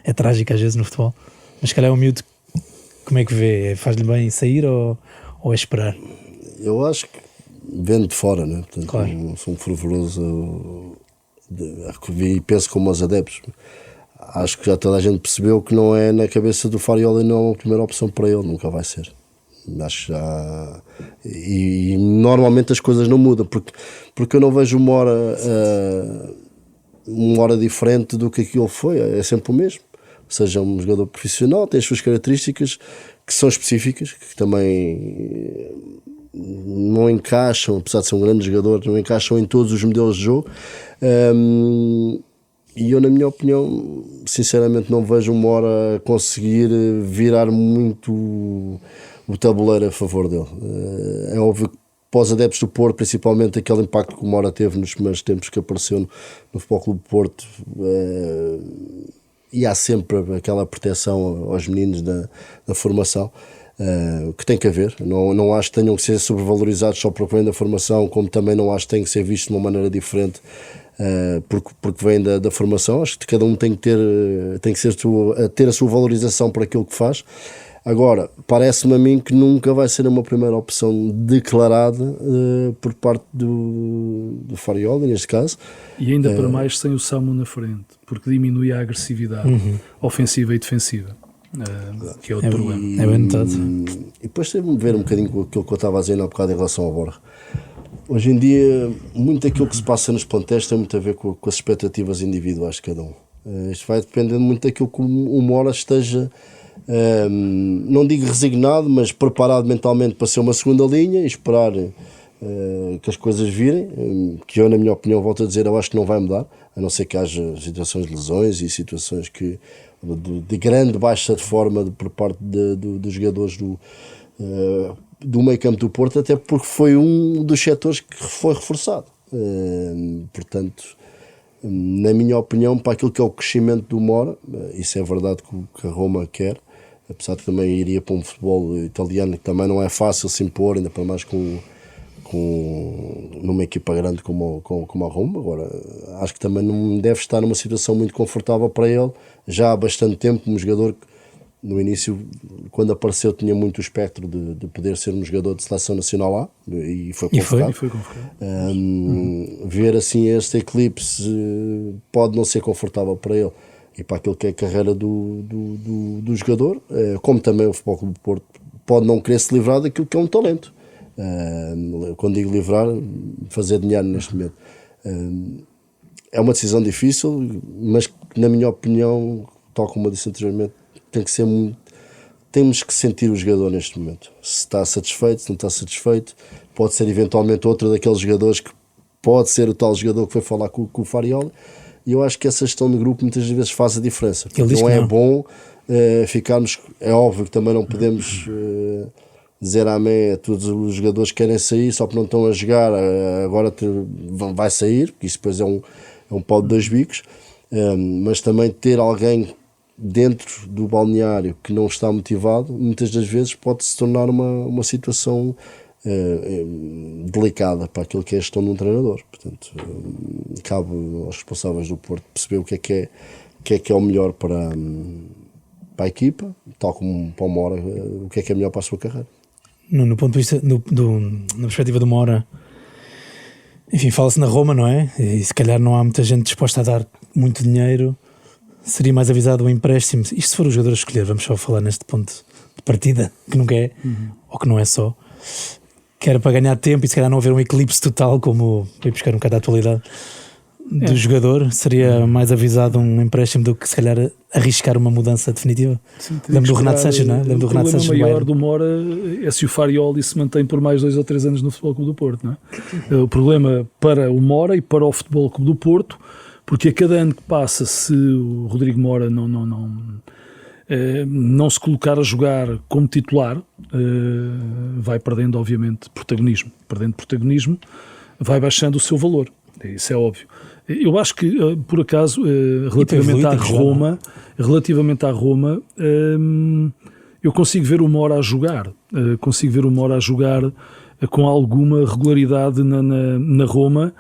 É trágico às vezes no futebol, mas se calhar é um miúdo. Como é que vê? Faz-lhe bem sair ou é esperar? Eu acho que vendo de fora, né? Portanto, Claro. não sou um fervoroso e penso como os adeptos. Acho que já toda a gente percebeu que não é na cabeça do Farioli, não é a primeira opção para ele, nunca vai ser. Acho que já. E normalmente as coisas não mudam, porque eu não vejo uma hora diferente do que aquilo foi, é sempre o mesmo. Seja um jogador profissional, tem as suas características que são específicas, que também não encaixam, apesar de ser um grande jogador, não encaixam em todos os modelos de jogo. E eu, na minha opinião, sinceramente não vejo uma hora conseguir virar muito o tabuleiro a favor dele. É óbvio que para os adeptos do Porto, principalmente aquele impacto que o Mora teve nos primeiros tempos que apareceu no Futebol Clube do Porto, e há sempre aquela proteção aos meninos da formação, que tem que haver. Não acho que tenham que ser sobrevalorizados só por vem da formação, como também não acho que tenham que ser vistos de uma maneira diferente porque vem da formação. Acho que cada um tem que ter a sua valorização por aquilo que faz. Agora, parece-me a mim que nunca vai ser uma primeira opção declarada por parte do Farioli, neste caso. E ainda para mais sem o Samu na frente, porque diminui a agressividade ofensiva e defensiva, que é outro problema. É bem notado. E depois teve-me ver um bocadinho com aquilo que eu estava a dizer há bocado em relação ao Borja. Hoje em dia, muito daquilo que se passa nos plantéis tem muito a ver com as expectativas individuais de cada um. Isto vai dependendo muito daquilo que o Mora esteja, não digo resignado, mas preparado mentalmente para ser uma segunda linha e esperar que as coisas virem, que eu, na minha opinião, volto a dizer, eu acho que não vai mudar, a não ser que haja situações de lesões e situações de grande baixa de forma por parte dos jogadores do meio campo do Porto, até porque foi um dos setores que foi reforçado. Portanto, na minha opinião, para aquilo que é o crescimento do Mora, isso é verdade que a Roma quer, apesar de também iria para um futebol italiano que também não é fácil se impor, ainda para mais numa equipa grande como a Roma. Agora, acho que também não deve estar numa situação muito confortável para ele, já há bastante tempo, um jogador que no início, quando apareceu, tinha muito o espectro de poder ser um jogador de seleção nacional lá, e foi convocado. Foi convocado. Ver assim este eclipse pode não ser confortável para ele e para aquilo que é a carreira do jogador, como também o Futebol Clube do Porto pode não querer se livrar daquilo que é um talento. Quando digo livrar, fazer dinheiro neste momento. É uma decisão difícil, mas na minha opinião, tal como eu disse anteriormente, temos que sentir o jogador neste momento. Se está satisfeito, se não está satisfeito, pode ser eventualmente outro daqueles jogadores que pode ser o tal jogador que foi falar com o Farioli, e eu acho que essa gestão de grupo muitas vezes faz a diferença. Não é bom ficarmos, é óbvio que também não podemos dizer amém a todos os jogadores que querem sair só porque não estão a jogar, agora vai sair, porque isso depois é um pau de dois bicos, mas também ter alguém dentro do balneário que não está motivado, muitas das vezes pode se tornar uma situação delicada para aquilo que é a gestão de um treinador. Portanto, cabe aos responsáveis do Porto perceber o que é o melhor para a equipa, tal como para o Mora, o que é melhor para a sua carreira. No ponto de vista, na perspectiva do Mora, enfim, fala-se na Roma, não é? E se calhar não há muita gente disposta a dar muito dinheiro. Seria mais avisado o empréstimo. Isto se for o jogador a escolher, vamos só falar neste ponto de partida, que nunca é, ou que não é só, que era para ganhar tempo e se calhar não haver um eclipse total, como foi buscar um bocado a atualidade do jogador. Seria mais avisado um empréstimo do que se calhar arriscar uma mudança definitiva. Lembro do Renato Sanches, não é? Lembro do Renato Sanches. O problema maior do Mora é se o Farioli se mantém por mais 2 ou 3 anos no Futebol Clube do Porto, não é? O problema para o Mora e para o Futebol Clube do Porto, porque a cada ano que passa, se o Rodrigo Mora não se colocar a jogar como titular, vai perdendo, obviamente, protagonismo. Perdendo protagonismo, vai baixando o seu valor. Isso é óbvio. Eu acho que, por acaso, relativamente à Roma, eu consigo ver o Mora a jogar. Consigo ver o Mora a jogar com alguma regularidade na Roma,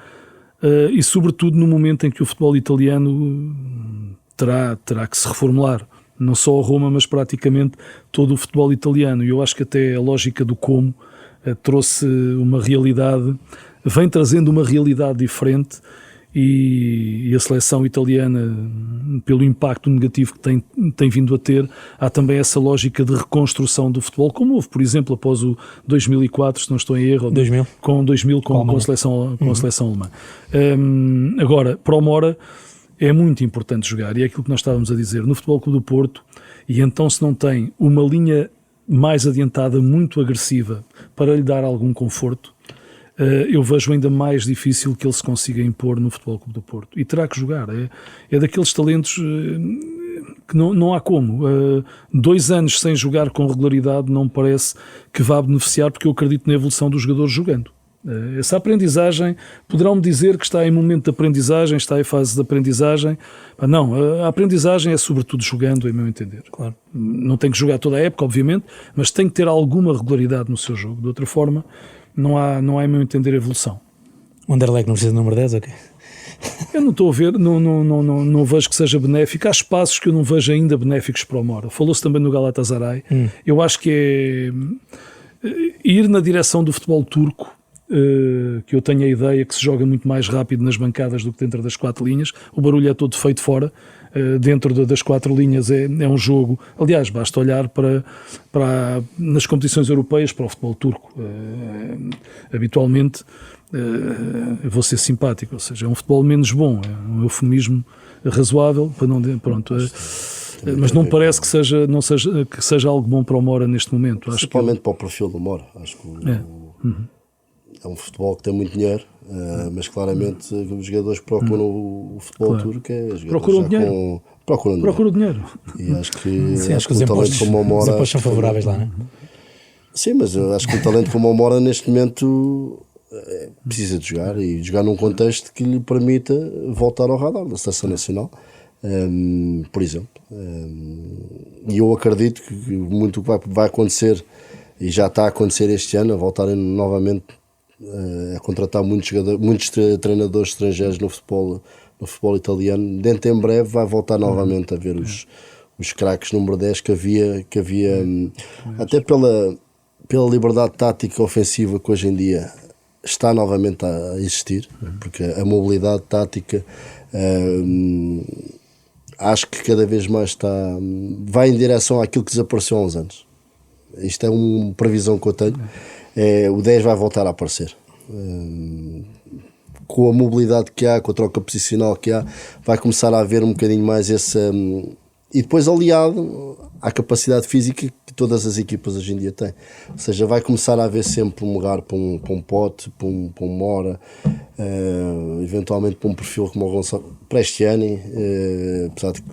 e sobretudo no momento em que o futebol italiano terá que se reformular. Não só a Roma, mas praticamente todo o futebol italiano. E eu acho que até a lógica do como trouxe uma realidade, vem trazendo uma realidade diferente, e a seleção italiana, pelo impacto negativo que tem vindo a ter, há também essa lógica de reconstrução do futebol, como houve, por exemplo, após o 2004, se não estou em erro, 2000. com a seleção alemã. Agora, para o Mora é muito importante jogar, e é aquilo que nós estávamos a dizer, no Futebol Clube do Porto, e então se não tem uma linha mais adiantada, muito agressiva, para lhe dar algum conforto, eu vejo ainda mais difícil que ele se consiga impor no Futebol Clube do Porto. E terá que jogar. É daqueles talentos que não há como. 2 anos sem jogar com regularidade não me parece que vá beneficiar, porque eu acredito na evolução dos jogadores jogando. Essa aprendizagem, poderão-me dizer que está em momento de aprendizagem, está em fase de aprendizagem. Não, a aprendizagem é sobretudo jogando, em meu entender. Claro. Não tem que jogar toda a época, obviamente, mas tem que ter alguma regularidade no seu jogo. De outra forma, não há, em meu entender, evolução. O Anderlecht não precisa de número 10, ok? Eu não estou a ver, não vejo que seja benéfico. Há espaços que eu não vejo ainda benéficos para o Mora. Falou-se também no Galatasaray. Eu acho que é ir na direção do futebol turco, que eu tenho a ideia que se joga muito mais rápido nas bancadas do que dentro das 4 linhas. O barulho é todo feito fora. Dentro das 4 linhas é um jogo. Aliás, basta olhar nas competições europeias para o futebol turco. Habitualmente, eu vou ser simpático, ou seja, é um futebol menos bom, é um eufemismo razoável para não. Pronto, mas não parece que seja algo bom para o Mora neste momento. Principalmente para o perfil do Mora. Acho que é um futebol que tem muito dinheiro, mas claramente os jogadores procuram o futebol turco, procuram dinheiro. Procuram dinheiro. E acho que, sim, acho que os um talento impostos, como o Mora. os impostos são favoráveis lá, não é? Sim, mas eu acho que um talento como o Mora neste momento precisa de jogar, e jogar num contexto que lhe permita voltar ao radar da Seleção Nacional, por exemplo. E eu acredito que muito vai acontecer, e já está a acontecer este ano, a voltarem novamente a contratar muitos treinadores estrangeiros no futebol italiano. Dentro em breve vai voltar novamente a ver os craques número 10 que havia até pela liberdade tática ofensiva que hoje em dia está novamente a existir, porque a mobilidade tática acho que cada vez mais vai em direção àquilo que desapareceu há uns anos. Isto é uma previsão que eu tenho. O 10 vai voltar a aparecer. Com a mobilidade que há, com a troca posicional que há, vai começar a haver um bocadinho mais esse. E depois aliado à capacidade física que todas as equipas hoje em dia têm. Ou seja, vai começar a haver sempre um lugar para um Pote, para um Mora, eventualmente para um perfil como o Gonçalo Prestiani, apesar de que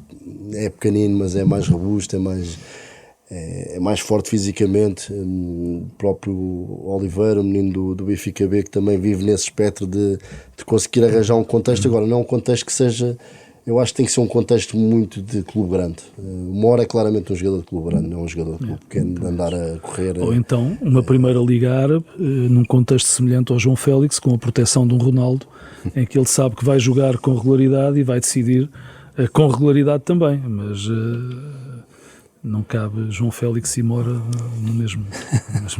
é pequenino, mas é mais robusto, é mais forte fisicamente. O próprio Oliveira, o menino do Benfica B, que também vive nesse espectro de conseguir arranjar um contexto. Agora, não é um contexto que seja. Eu acho que tem que ser um contexto muito de clube grande. O Mora é claramente um jogador de clube grande, não é um jogador de clube pequeno, de andar a correr. Ou então uma primeira Liga Árabe, num contexto semelhante ao João Félix, com a proteção de um Ronaldo, em que ele sabe que vai jogar com regularidade e vai decidir com regularidade também, mas não cabe João Félix e Mora no mesmo. Mas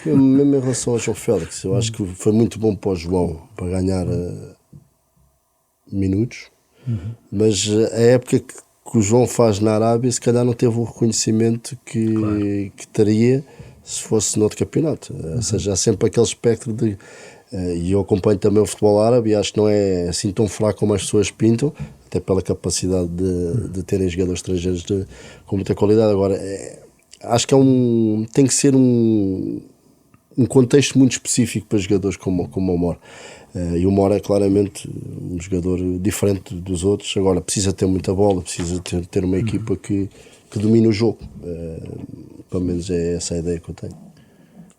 mesmo em relação ao João Félix, eu acho que foi muito bom para o João, para ganhar minutos. Mas a época que o João faz na Arábia, se calhar não teve o reconhecimento que teria se fosse noutro campeonato. Ou seja, há sempre aquele espectro de. E eu acompanho também o futebol árabe e acho que não é assim tão fraco como as pessoas pintam, até pela capacidade de terem jogadores estrangeiros com muita qualidade. Agora, acho que tem que ser um contexto muito específico para jogadores como o Mora. E o Mora é claramente um jogador diferente dos outros. Agora, precisa ter muita bola, precisa ter uma equipa que domine o jogo. Pelo menos é essa a ideia que eu tenho.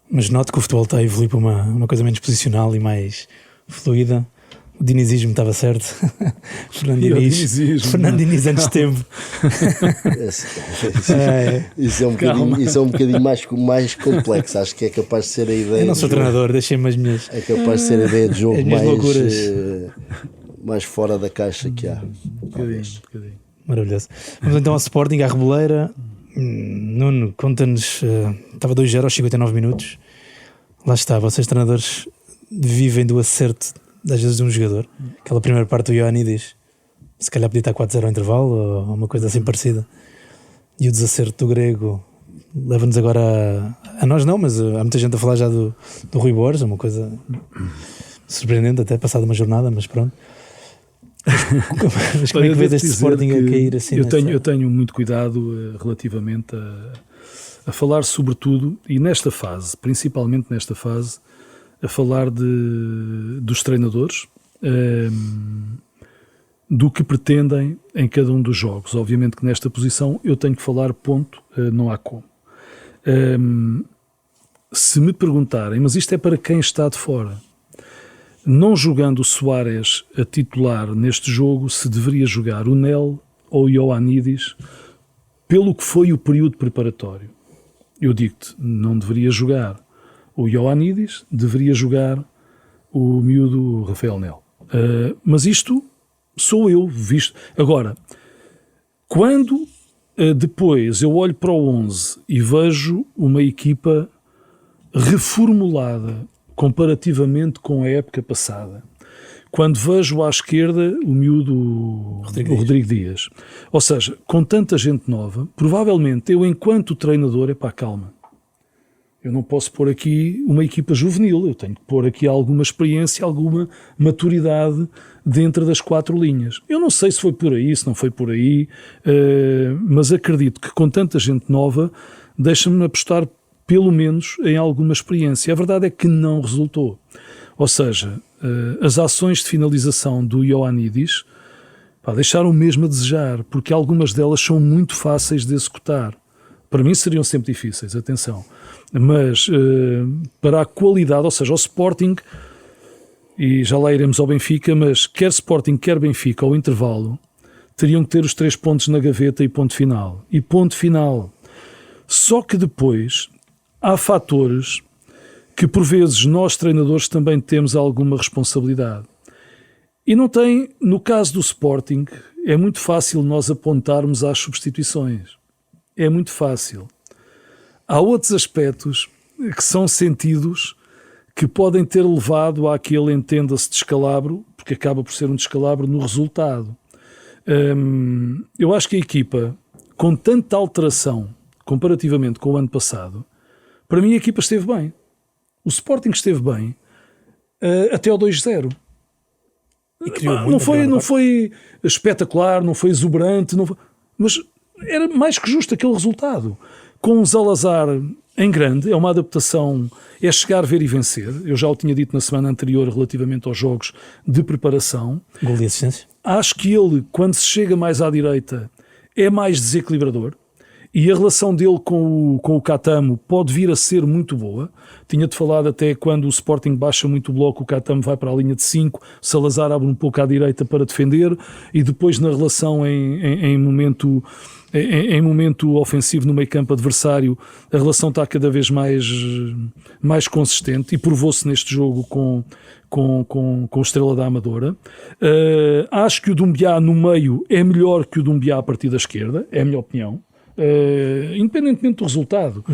Mas noto que o futebol está a evoluir para uma coisa menos posicional e mais fluida. O dinizismo estava certo. Fernando Diniz antes de tempo. Isso é um bocadinho mais complexo. Acho que é capaz de ser a ideia. Eu não sou treinador, deixem-me as minhas. É capaz de ser a ideia de jogo mais fora da caixa que há. Bocadinho. Maravilhoso. Vamos então ao Sporting, à Reboleira. Nuno, conta-nos. Estava 2-0 aos 59 minutos. Lá está, vocês treinadores vivem do acerto às vezes de um jogador. Aquela primeira parte do Ioannidis, se calhar podia estar 4-0 ao intervalo ou uma coisa assim parecida. E o desacerto do Grego leva-nos agora a nós não, mas há muita gente a falar já do Rui Borges, uma coisa surpreendente até, passada uma jornada, mas pronto. Mas como é que vês este Sporting a cair assim? Eu tenho muito cuidado relativamente a falar sobretudo, e nesta fase, principalmente nesta fase, a falar dos treinadores, do que pretendem em cada um dos jogos. Obviamente que nesta posição eu tenho que falar ponto, não há como. Se me perguntarem, mas isto é para quem está de fora, não jogando o Soares a titular neste jogo, se deveria jogar o Nel ou o Ioannidis, pelo que foi o período preparatório. Eu digo-te, não deveria jogar o Ioannidis, deveria jogar o miúdo Rafael Nel. Mas isto sou eu, visto. Agora, quando depois eu olho para o 11 e vejo uma equipa reformulada comparativamente com a época passada, quando vejo à esquerda o miúdo Rodrigo Dias, ou seja, com tanta gente nova, provavelmente eu, enquanto treinador, calma, eu não posso pôr aqui uma equipa juvenil, eu tenho que pôr aqui alguma experiência, alguma maturidade dentro das 4 linhas. Eu não sei se foi por aí, se não foi por aí, mas acredito que com tanta gente nova deixa-me apostar pelo menos em alguma experiência. A verdade é que não resultou. Ou seja, as ações de finalização do Ioannidis deixaram mesmo a desejar, porque algumas delas são muito fáceis de executar. Para mim seriam sempre difíceis, atenção. Mas para a qualidade, ou seja, o Sporting, e já lá iremos ao Benfica, mas quer Sporting, quer Benfica, ao intervalo, teriam que ter os 3 pontos na gaveta e ponto final. E ponto final. Só que depois há fatores que por vezes nós treinadores também temos alguma responsabilidade. E não tem, no caso do Sporting, é muito fácil nós apontarmos às substituições. É muito fácil. Há outros aspectos que são sentidos que podem ter levado àquele, entenda-se, descalabro, porque acaba por ser um descalabro no resultado. Eu acho que a equipa, com tanta alteração comparativamente com o ano passado, para mim a equipa esteve bem. O Sporting esteve bem até ao 2-0. Não foi espetacular, não foi exuberante, mas era mais que justo aquele resultado. Com o Zalazar em grande, é uma adaptação, é chegar, ver e vencer. Eu já o tinha dito na semana anterior relativamente aos jogos de preparação. Gol de assistência. Acho que ele, quando se chega mais à direita, é mais desequilibrador. E a relação dele com o Catamo pode vir a ser muito boa. Tinha-te falado até quando o Sporting baixa muito o bloco, o Catamo vai para a linha de 5, Salazar abre um pouco à direita para defender, e depois na relação em momento ofensivo no meio campo adversário, a relação está cada vez mais consistente, e provou-se neste jogo com o Estrela da Amadora. Acho que o Doumbia no meio é melhor que o Doumbia a partir da esquerda, é a minha opinião. Independentemente do resultado.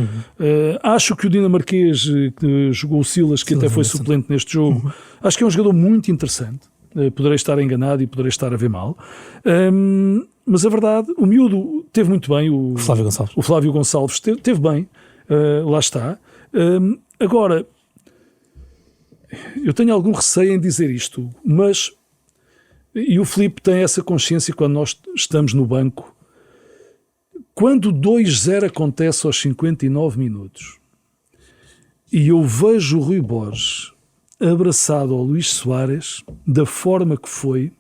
Acho que o dinamarquês que jogou o Silas, que até foi suplente neste jogo, acho que é um jogador muito interessante. Poderei estar enganado e poderei estar a ver mal, mas a verdade, o miúdo teve muito bem, o Flávio Gonçalves teve bem, lá está. Agora, eu tenho algum receio em dizer isto, mas, e o Filipe tem essa consciência quando nós estamos no banco, quando o 2-0 acontece aos 59 minutos e eu vejo o Rui Borges abraçado ao Luís Soares da forma que foi,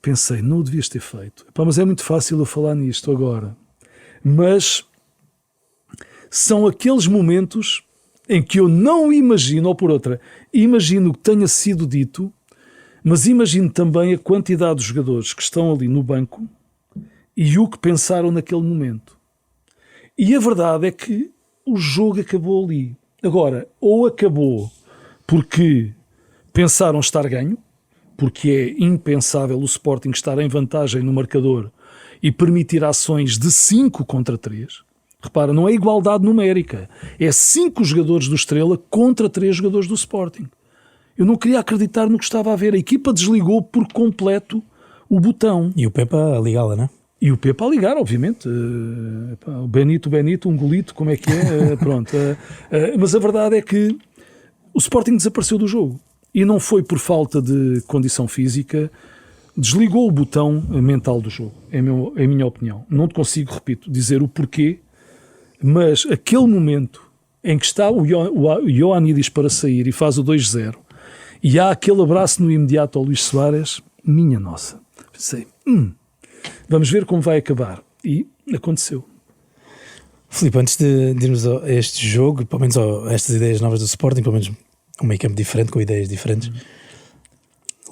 pensei, não o devias ter feito. Mas é muito fácil eu falar nisto agora. Mas são aqueles momentos em que eu não imagino, ou por outra, imagino que tenha sido dito, mas imagino também a quantidade de jogadores que estão ali no banco e o que pensaram naquele momento. E a verdade é que o jogo acabou ali. Agora, ou acabou porque pensaram estar ganho, porque é impensável o Sporting estar em vantagem no marcador e permitir ações de 5 contra 3. Repara, não é igualdade numérica. É 5 jogadores do Estrela contra 3 jogadores do Sporting. Eu não queria acreditar no que estava a ver. A equipa desligou por completo o botão. E o Pepa a ligá-la, não é? E o Pepa a ligar, obviamente. O Benito, um golito, como é que é? Pronto. Mas a verdade é que o Sporting desapareceu do jogo. E não foi por falta de condição física. Desligou o botão mental do jogo, é a minha opinião. Não te consigo, repito, dizer o porquê, mas aquele momento em que está o Ioannidis para sair e faz o 2-0, e há aquele abraço no imediato ao Luís Soares, minha nossa. Pensei, vamos ver como vai acabar. E aconteceu. Filipe, antes de irmos a este jogo, pelo menos a estas ideias novas do Sporting, pelo menos um meio campo diferente, com ideias diferentes,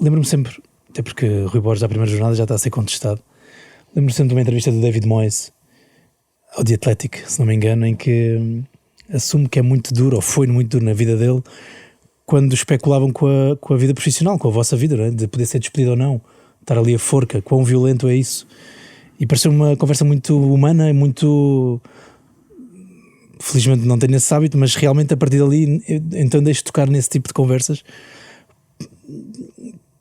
lembro-me sempre, até porque Rui Borges à primeira jornada já está a ser contestado, lembro-me sempre de uma entrevista do David Moyes ao The Athletic, se não me engano, em que assume que é muito duro, ou foi muito duro na vida dele, quando especulavam com a vida profissional, com a vossa vida, não é? De poder ser despedido ou não, estar ali a forca, quão violento é isso. E pareceu uma conversa muito humana, muito... Felizmente não tenho esse hábito, mas realmente a partir dali então deixo tocar nesse tipo de conversas,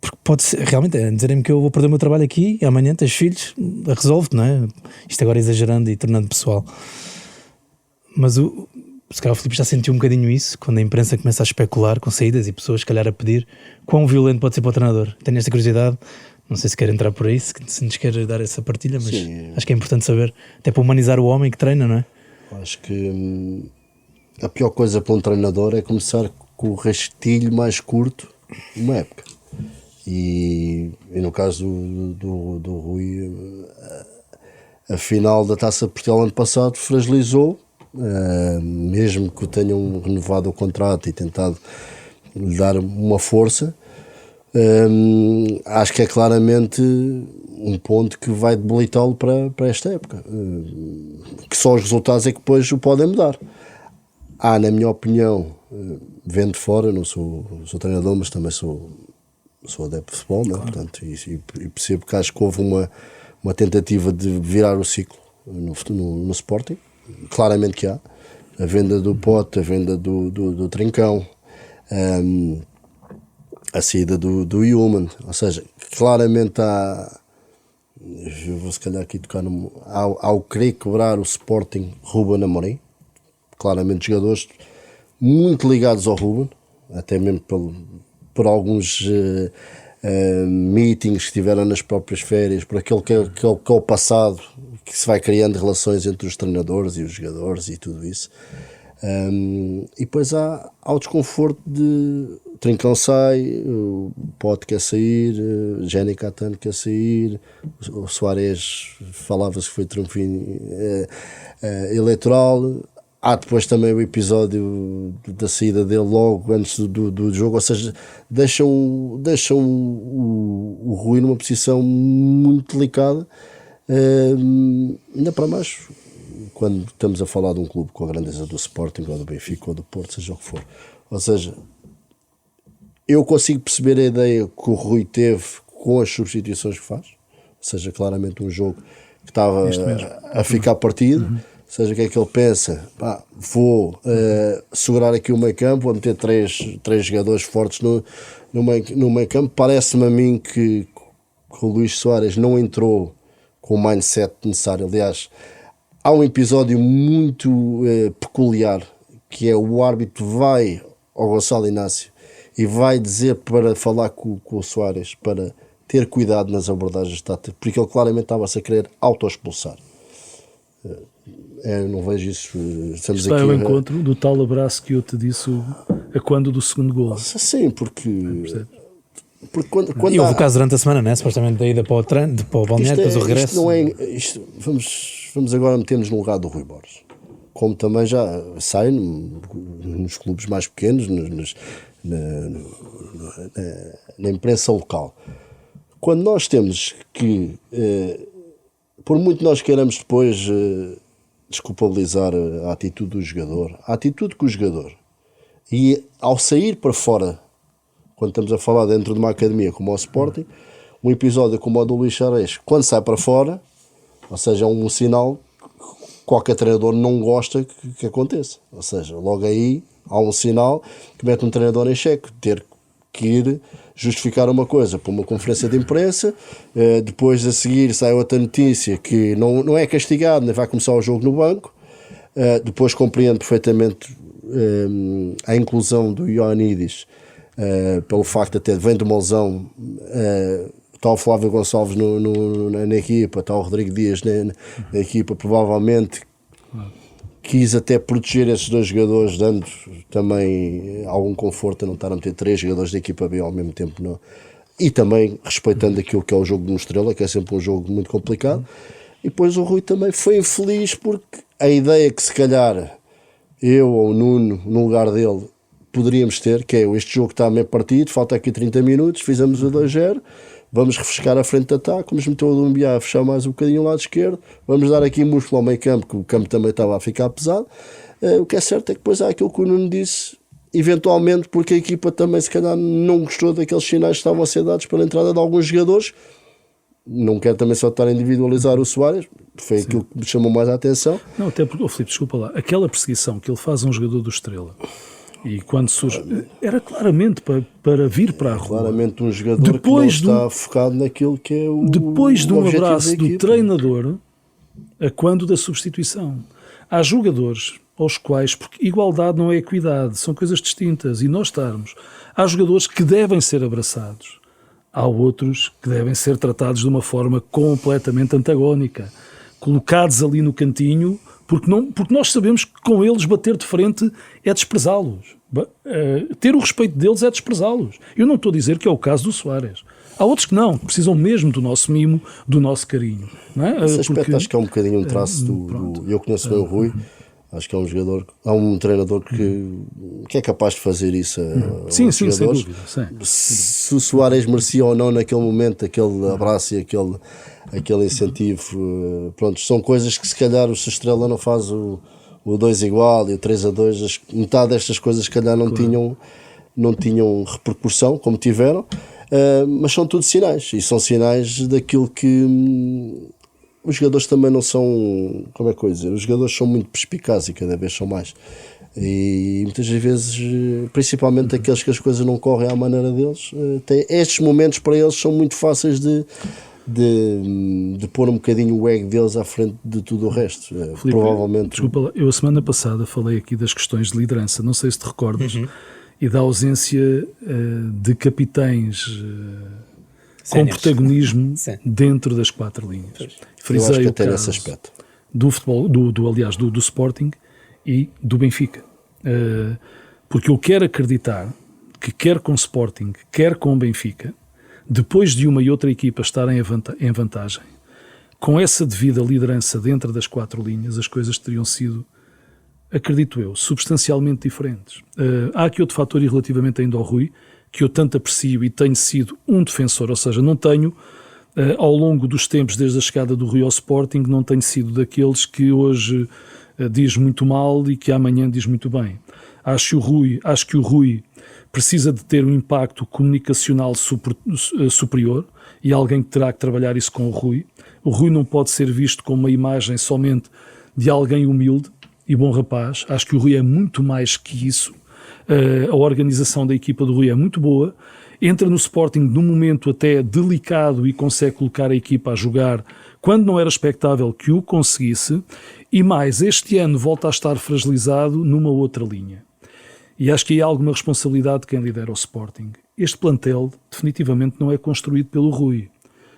porque pode ser, realmente é dizerem-me que eu vou perder o meu trabalho aqui e amanhã tens filhos, resolve-te, não é? Isto agora exagerando e tornando pessoal, mas se calhar o Filipe já sentiu um bocadinho isso quando a imprensa começa a especular com saídas e pessoas se calhar a pedir quão violento pode ser para o treinador. Tenho esta curiosidade, não sei se quer entrar por aí, se nos quer dar essa partilha, mas sim, acho que é importante saber, até para humanizar o homem que treina, não é? Acho que a pior coisa para um treinador é começar com o rastilho mais curto uma época. E no caso do Rui, a final da Taça de Portugal ano passado fragilizou, mesmo que o tenham renovado o contrato e tentado lhe dar uma força. Acho que é claramente um ponto que vai debilitá-lo para esta época, que só os resultados é que depois o podem mudar. Na minha opinião, vendo de fora, não sou treinador, mas também sou adepto de futebol, claro. Portanto, e percebo que acho que houve uma tentativa de virar o ciclo no Sporting, claramente que há, a venda do Pote, a venda do Trincão, a saída do Human, ou seja, claramente há, eu vou se calhar aqui tocar ao querer quebrar o Sporting Ruben Amorim, claramente jogadores muito ligados ao Ruben, até mesmo por alguns meetings que tiveram nas próprias férias, por aquele que é o passado, que se vai criando relações entre os treinadores e os jogadores e tudo isso. E depois há o desconforto de Trincão sai, o Pote quer sair, Jenny Catano quer sair, o Soares falava-se que foi triunfinho eleitoral. Há depois também o episódio da saída dele logo antes do jogo, ou seja, deixam o Rui numa posição muito delicada, ainda para mais quando estamos a falar de um clube com a grandeza do Sporting ou do Benfica ou do Porto, seja o que for. Ou seja, eu consigo perceber a ideia que o Rui teve com as substituições que faz, ou seja, claramente um jogo que estava a ficar partido, ou seja, o que é que ele pensa? Vou segurar aqui o meio campo, vou meter três jogadores fortes no meio campo. Parece-me a mim que o Luís Soares não entrou com o mindset necessário. Aliás, há um episódio muito peculiar, que é o árbitro vai ao Gonçalo Inácio e vai dizer para falar com o Soares para ter cuidado nas abordagens táticas, porque ele claramente estava-se a querer auto-expulsar. Não vejo isso. Estamos Isto aqui vai ao encontro do tal abraço que eu te disse a quando do segundo gol. Sim, porque quando e houve o caso durante a semana, né? Supostamente da ida para o balneário, depois o regresso. Vamos agora meter-nos no lugar do Rui Borges, como também já sai nos clubes mais pequenos, na imprensa local. Quando nós temos que, por muito nós queiramos depois desculpabilizar a atitude do jogador, a atitude que o jogador, e ao sair para fora, quando estamos a falar dentro de uma academia como o Sporting, um episódio como o do Luís Soares, quando sai para fora, ou seja, é um sinal qualquer treinador não gosta que aconteça. Ou seja, logo aí há um sinal que mete um treinador em xeque, ter que ir justificar uma coisa por uma conferência de imprensa, depois a seguir sai outra notícia que não é castigado, nem vai começar o jogo no banco. Depois compreendo perfeitamente a inclusão do Ioannidis, pelo facto de até vem de uma lesão. Está o Flávio Gonçalves na equipa, está o Rodrigo Dias na equipa, provavelmente quis até proteger esses dois jogadores, dando também algum conforto a não estar a meter 3 jogadores da equipa B ao mesmo tempo, não. E também respeitando aquilo que é o jogo de um Estrela, que é sempre um jogo muito complicado. E depois o Rui também foi infeliz, porque a ideia que se calhar eu ou o Nuno, no lugar dele, poderíamos ter, que é este jogo está meio partido, falta aqui 30 minutos, fizemos o 2-0, vamos refrescar a frente de ataque, vamos meter o Dumbiá a fechar mais um bocadinho o lado esquerdo, vamos dar aqui músculo ao meio campo, que o campo também estava a ficar pesado. O que é certo é que depois há aquilo que o Nuno disse, eventualmente porque a equipa também se calhar não gostou daqueles sinais que estavam a ser dados pela entrada de alguns jogadores. Não quero também só estar a individualizar o Soares, foi aquilo que me chamou mais a atenção. Não, até porque, Filipe, desculpa lá, aquela perseguição que ele faz a um jogador do Estrela, e quando surge, era claramente para vir para a rua. Claramente um jogador depois que não está focado naquilo que é o depois de um abraço do equipa. Treinador, a quando da substituição. Há jogadores aos quais, porque igualdade não é equidade, são coisas distintas, e nós estarmos. Há jogadores que devem ser abraçados. Há outros que devem ser tratados de uma forma completamente antagónica, colocados ali no cantinho, porque nós sabemos que com eles bater de frente é desprezá-los. Ter o respeito deles é desprezá-los. Eu não estou a dizer que é o caso do Soares. Há outros que não, que precisam mesmo do nosso mimo, do nosso carinho. Não é? Esse aspecto acho que é um bocadinho um traço do eu conheço bem o Rui. Acho que é um jogador, há um treinador que é capaz de fazer isso a sim, sem jogadores. dúvida, Se o Soares merecia ou não naquele momento aquele abraço e aquele incentivo, pronto, são coisas que se calhar o Estrela não faz o 2 igual e o 3-2, metade destas coisas se calhar não tinham repercussão como tiveram, mas são tudo sinais, e são sinais daquilo que os jogadores também não são, como é que eu ia dizer, os jogadores são muito perspicazes e cada vez são mais, e muitas vezes, principalmente aqueles que as coisas não correm à maneira deles, estes momentos para eles são muito fáceis de pôr um bocadinho o ego deles à frente de tudo o resto. Filipe, provavelmente. Desculpa lá, eu a semana passada falei aqui das questões de liderança, não sei se te recordas, e da ausência de capitães com protagonismo dentro das 4 linhas. Eu acho que até nesse aspecto do futebol, aliás, do Sporting e do Benfica. Porque eu quero acreditar que quer com o Sporting, quer com o Benfica, depois de uma e outra equipa estarem em vantagem, com essa devida liderança dentro das 4 linhas, as coisas teriam sido, acredito eu, substancialmente diferentes. Há aqui outro fator, e relativamente ainda ao Rui, que eu tanto aprecio e tenho sido um defensor, ou seja, não tenho, ao longo dos tempos, desde a chegada do Rui ao Sporting, não tenho sido daqueles que hoje diz muito mal e que amanhã diz muito bem. Acho que o Rui precisa de ter um impacto comunicacional superior, e alguém que terá que trabalhar isso com o Rui. O Rui não pode ser visto como uma imagem somente de alguém humilde e bom rapaz. Acho que o Rui é muito mais que isso. A organização da equipa do Rui é muito boa, entra no Sporting num momento até delicado e consegue colocar a equipa a jogar quando não era expectável que o conseguisse, e mais, este ano volta a estar fragilizado numa outra linha. E acho que aí há alguma responsabilidade de quem lidera o Sporting. Este plantel definitivamente não é construído pelo Rui.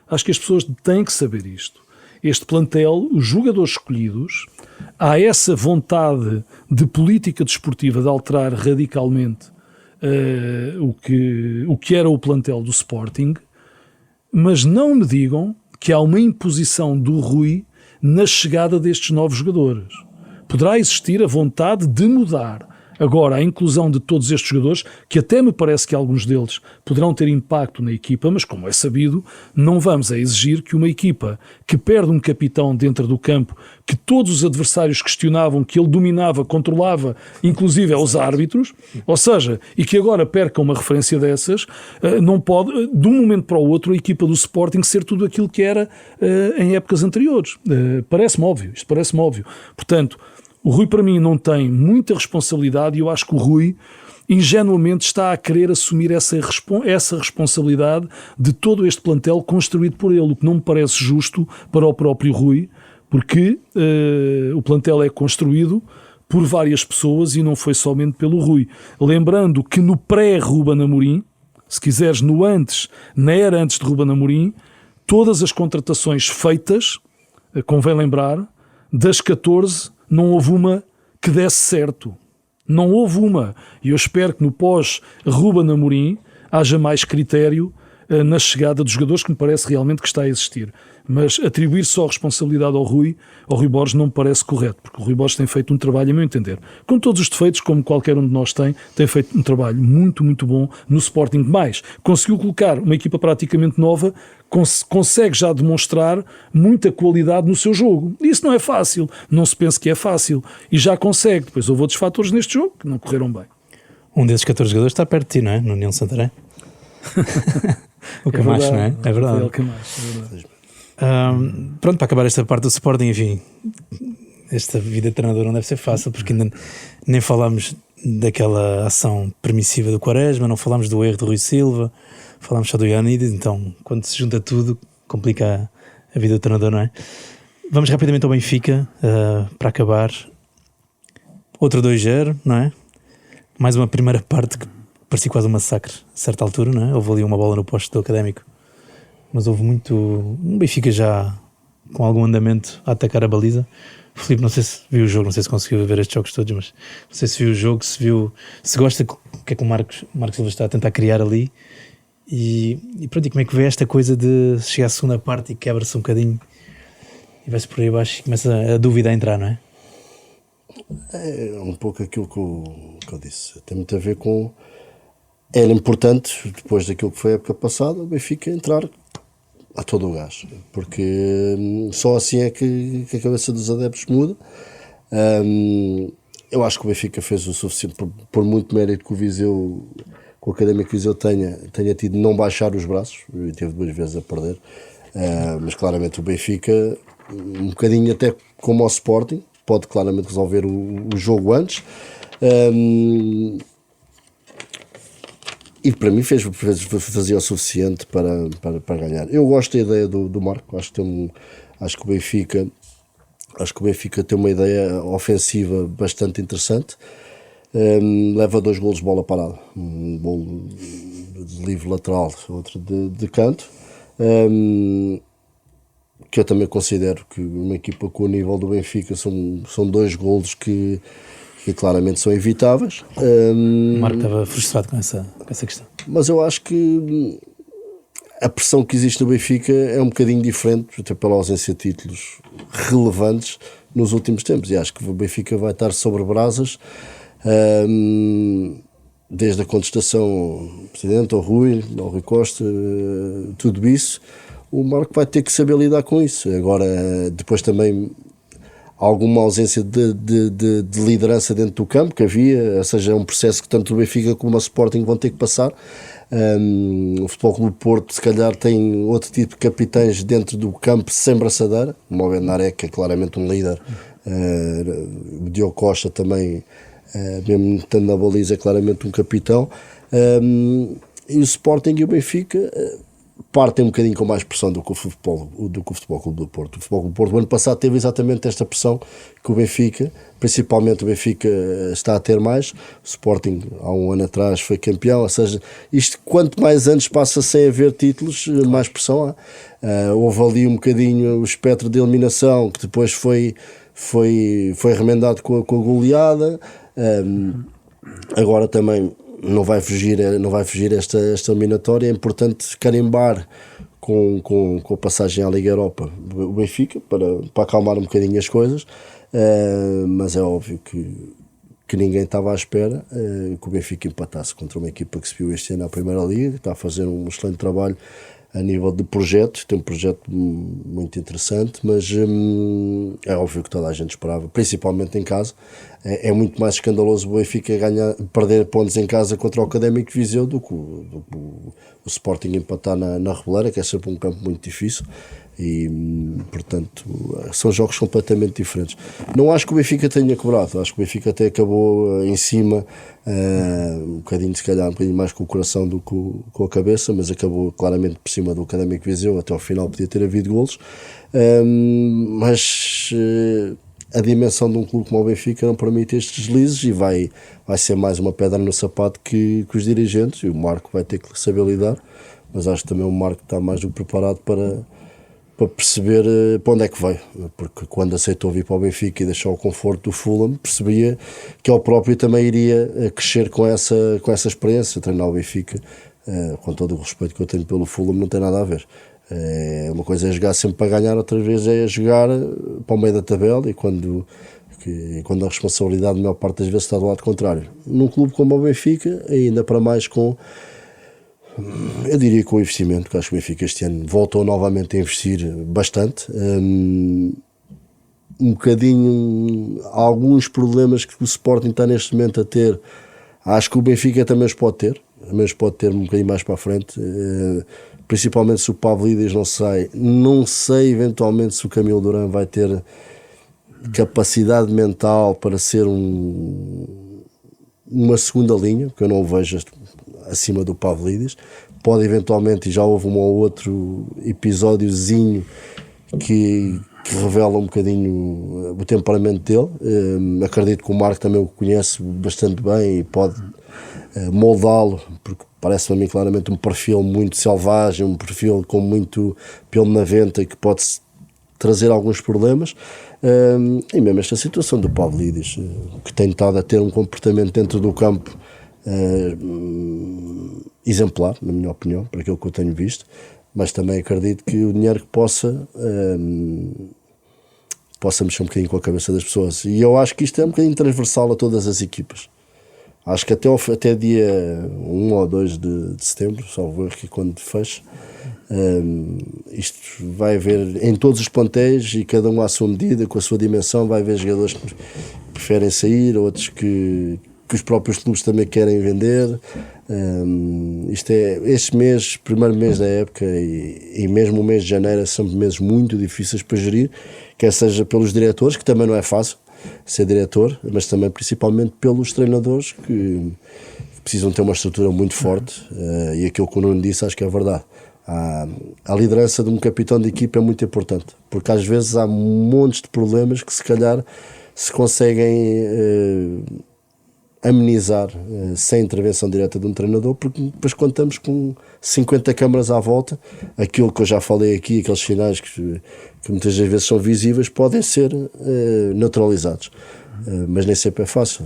Acho que as pessoas têm que saber isto. Este plantel, os jogadores escolhidos, há essa vontade de política desportiva de alterar radicalmente o que era o plantel do Sporting, mas não me digam que há uma imposição do Rui na chegada destes novos jogadores. Poderá existir a vontade de mudar Agora, a inclusão de todos estes jogadores, que até me parece que alguns deles poderão ter impacto na equipa, mas como é sabido, não vamos a exigir que uma equipa que perde um capitão dentro do campo, que todos os adversários questionavam, que ele dominava, controlava, inclusive aos árbitros, ou seja, e que agora perca uma referência dessas, não pode, de um momento para o outro, a equipa do Sporting ser tudo aquilo que era em épocas anteriores. Parece-me óbvio, isto parece-me óbvio. Portanto, o Rui para mim não tem muita responsabilidade e eu acho que o Rui ingenuamente está a querer assumir essa responsabilidade de todo este plantel construído por ele, o que não me parece justo para o próprio Rui, porque o plantel é construído por várias pessoas e não foi somente pelo Rui. Lembrando que no pré-Ruben Amorim, se quiseres na era antes de Ruben Amorim, todas as contratações feitas, convém lembrar, das 14 não houve uma que desse certo. Não houve uma. E eu espero que no pós-Ruben Amorim haja mais critério na chegada dos jogadores, que me parece realmente que está a existir. Mas atribuir só a responsabilidade ao Rui Borges não me parece correto, porque o Rui Borges tem feito um trabalho, a meu entender, com todos os defeitos, como qualquer um de nós tem feito um trabalho muito, muito bom no Sporting. Mais, conseguiu colocar uma equipa praticamente nova, consegue já demonstrar muita qualidade no seu jogo. Isso não é fácil, não se pense que é fácil, e já consegue. Depois houve outros fatores neste jogo que não correram bem. Um desses 14 jogadores está perto de ti, não é? No União de Santarém. O Camacho, não é? É verdade. O Camacho, é verdade. Pronto, para acabar esta parte do Sporting, enfim, esta vida de treinador não deve ser fácil, porque ainda nem falámos daquela ação permissiva do Quaresma, não falámos do erro do Rui Silva, falámos só do Ioannidis, então quando se junta tudo complica a vida do treinador, não é? Vamos rapidamente ao Benfica, para acabar. Outro 2-0, não é? Mais uma primeira parte que parecia quase um massacre a certa altura, não é? Houve ali uma bola no poste do Académico, mas houve um Benfica já com algum andamento a atacar a baliza. Filipe, não sei se viu o jogo, não sei se conseguiu ver estes jogos todos, mas não sei se viu o jogo, se gosta do que é que o Marcos Silva está a tentar criar ali, e pronto, e como é que vê esta coisa de chegar à segunda parte e quebra-se um bocadinho e vai-se por aí abaixo e começa a dúvida a entrar, não é? É um pouco aquilo que eu disse, tem muito a ver com... Era importante, depois daquilo que foi a época passada, o Benfica entrar a todo o gás, porque só assim é que a cabeça dos adeptos muda. Eu acho que o Benfica fez o suficiente, por muito mérito que o Viseu, que o Académico Viseu tenha tido, não baixar os braços, e teve 2 vezes a perder, mas claramente o Benfica, um bocadinho até como ao Sporting, pode claramente resolver o jogo antes. E para mim fazia o suficiente para ganhar. Eu gosto da ideia do Marco, acho que o Benfica tem uma ideia ofensiva bastante interessante. Leva 2 golos de bola parada, um golo de livre lateral, outro de canto, que eu também considero que uma equipa com o nível do Benfica são 2 golos que claramente são evitáveis. O Marco estava frustrado com essa questão. Mas eu acho que a pressão que existe no Benfica é um bocadinho diferente, até pela ausência de títulos relevantes nos últimos tempos, e acho que o Benfica vai estar sobre brasas, desde a contestação ao Presidente, ao Rui Costa, tudo isso. O Marco vai ter que saber lidar com isso. Agora, depois também alguma ausência de liderança dentro do campo que havia, ou seja, é um processo que tanto o Benfica como o Sporting vão ter que passar. O Futebol Clube do Porto se calhar tem outro tipo de capitães dentro do campo sem braçadeira, como o Benaré, que é claramente um líder, o Diogo Costa também, mesmo estando na baliza, é claramente um capitão, e o Sporting e o Benfica partem um bocadinho com mais pressão do que o Futebol Clube do Porto. O Futebol Clube do Porto, o ano passado, teve exatamente esta pressão que o Benfica, principalmente o Benfica, está a ter mais. O Sporting, há um ano atrás, foi campeão. Ou seja, isto, quanto mais anos passa sem haver títulos, mais pressão há. Houve ali um bocadinho o espectro de eliminação, que depois foi remendado com a goleada. Agora também não vai fugir esta eliminatória. É importante carimbar com a passagem à Liga Europa o Benfica para acalmar um bocadinho as coisas, mas é óbvio que que ninguém estava à espera, que o Benfica empatasse contra uma equipa que se viu este ano na Primeira Liga, que está a fazer um excelente trabalho a nível de projeto, tem um projeto muito interessante, mas é óbvio que toda a gente esperava, principalmente em casa. É muito mais escandaloso o Benfica perder pontos em casa contra o Académico de Viseu do que o Sporting empatar na Reboleira, que é sempre um campo muito difícil. E portanto são jogos completamente diferentes. Não acho que o Benfica tenha cobrado, acho que o Benfica até acabou em cima, um bocadinho, se calhar um bocadinho mais com o coração do que com a cabeça, mas acabou claramente por cima do Académico de Viseu. Até ao final podia ter havido golos, mas a dimensão de um clube como o Benfica não permite estes deslizes, e vai ser mais uma pedra no sapato que os dirigentes, e o Marco vai ter que saber lidar, mas acho que também o Marco está mais do que preparado para perceber para onde é que vai, porque quando aceitou vir para o Benfica e deixar o conforto do Fulham, percebia que ele próprio também iria crescer com essa experiência. Treinar o Benfica, com todo o respeito que eu tenho pelo Fulham, não tem nada a ver. Uma coisa é jogar sempre para ganhar, outra vez é jogar para o meio da tabela, e quando a responsabilidade, a maior parte das vezes, está do lado contrário. Num clube como o Benfica, ainda para mais com, eu diria, com o investimento, que acho que o Benfica este ano voltou novamente a investir bastante. Um bocadinho, alguns problemas que o Sporting está neste momento a ter, acho que o Benfica também os pode ter um bocadinho mais para a frente, principalmente se o Pavlidis não sei eventualmente se o Camilo Duran vai ter capacidade mental para ser uma segunda linha, porque eu não o vejo acima do Pavlidis. Pode eventualmente, e já houve um ou outro episódiozinho que revela um bocadinho o temperamento dele. Acredito que o Marco também o conhece bastante bem e pode moldá-lo, porque parece-me a mim claramente um perfil muito selvagem, um perfil com muito pelo na venta, que pode trazer alguns problemas. E mesmo esta situação do Pavlidis, que tem estado a ter um comportamento dentro do campo exemplar, na minha opinião, para aquilo que eu tenho visto, mas também acredito que o dinheiro que possa mexer um bocadinho com a cabeça das pessoas, e eu acho que isto é um bocadinho transversal a todas as equipas. Acho que até dia 1 ou 2 de setembro, salvo erro, que quando fecha, isto vai haver em todos os plantéis, e cada um à sua medida, com a sua dimensão. Vai haver jogadores que preferem sair, outros que os próprios clubes também querem vender. Este mês, primeiro mês da época, e mesmo o mês de janeiro, são meses muito difíceis para gerir, quer seja pelos diretores, que também não é fácil ser diretor, mas também principalmente pelos treinadores, que precisam ter uma estrutura muito forte, e aquilo que o Nuno disse acho que é verdade. A liderança de um capitão de equipa é muito importante, porque às vezes há montes de problemas que se calhar se conseguem amenizar sem intervenção direta de um treinador, porque depois contamos com 50 câmaras à volta. Aquilo que eu já falei aqui, aqueles sinais que muitas das vezes são visíveis, podem ser neutralizados, mas nem sempre é fácil.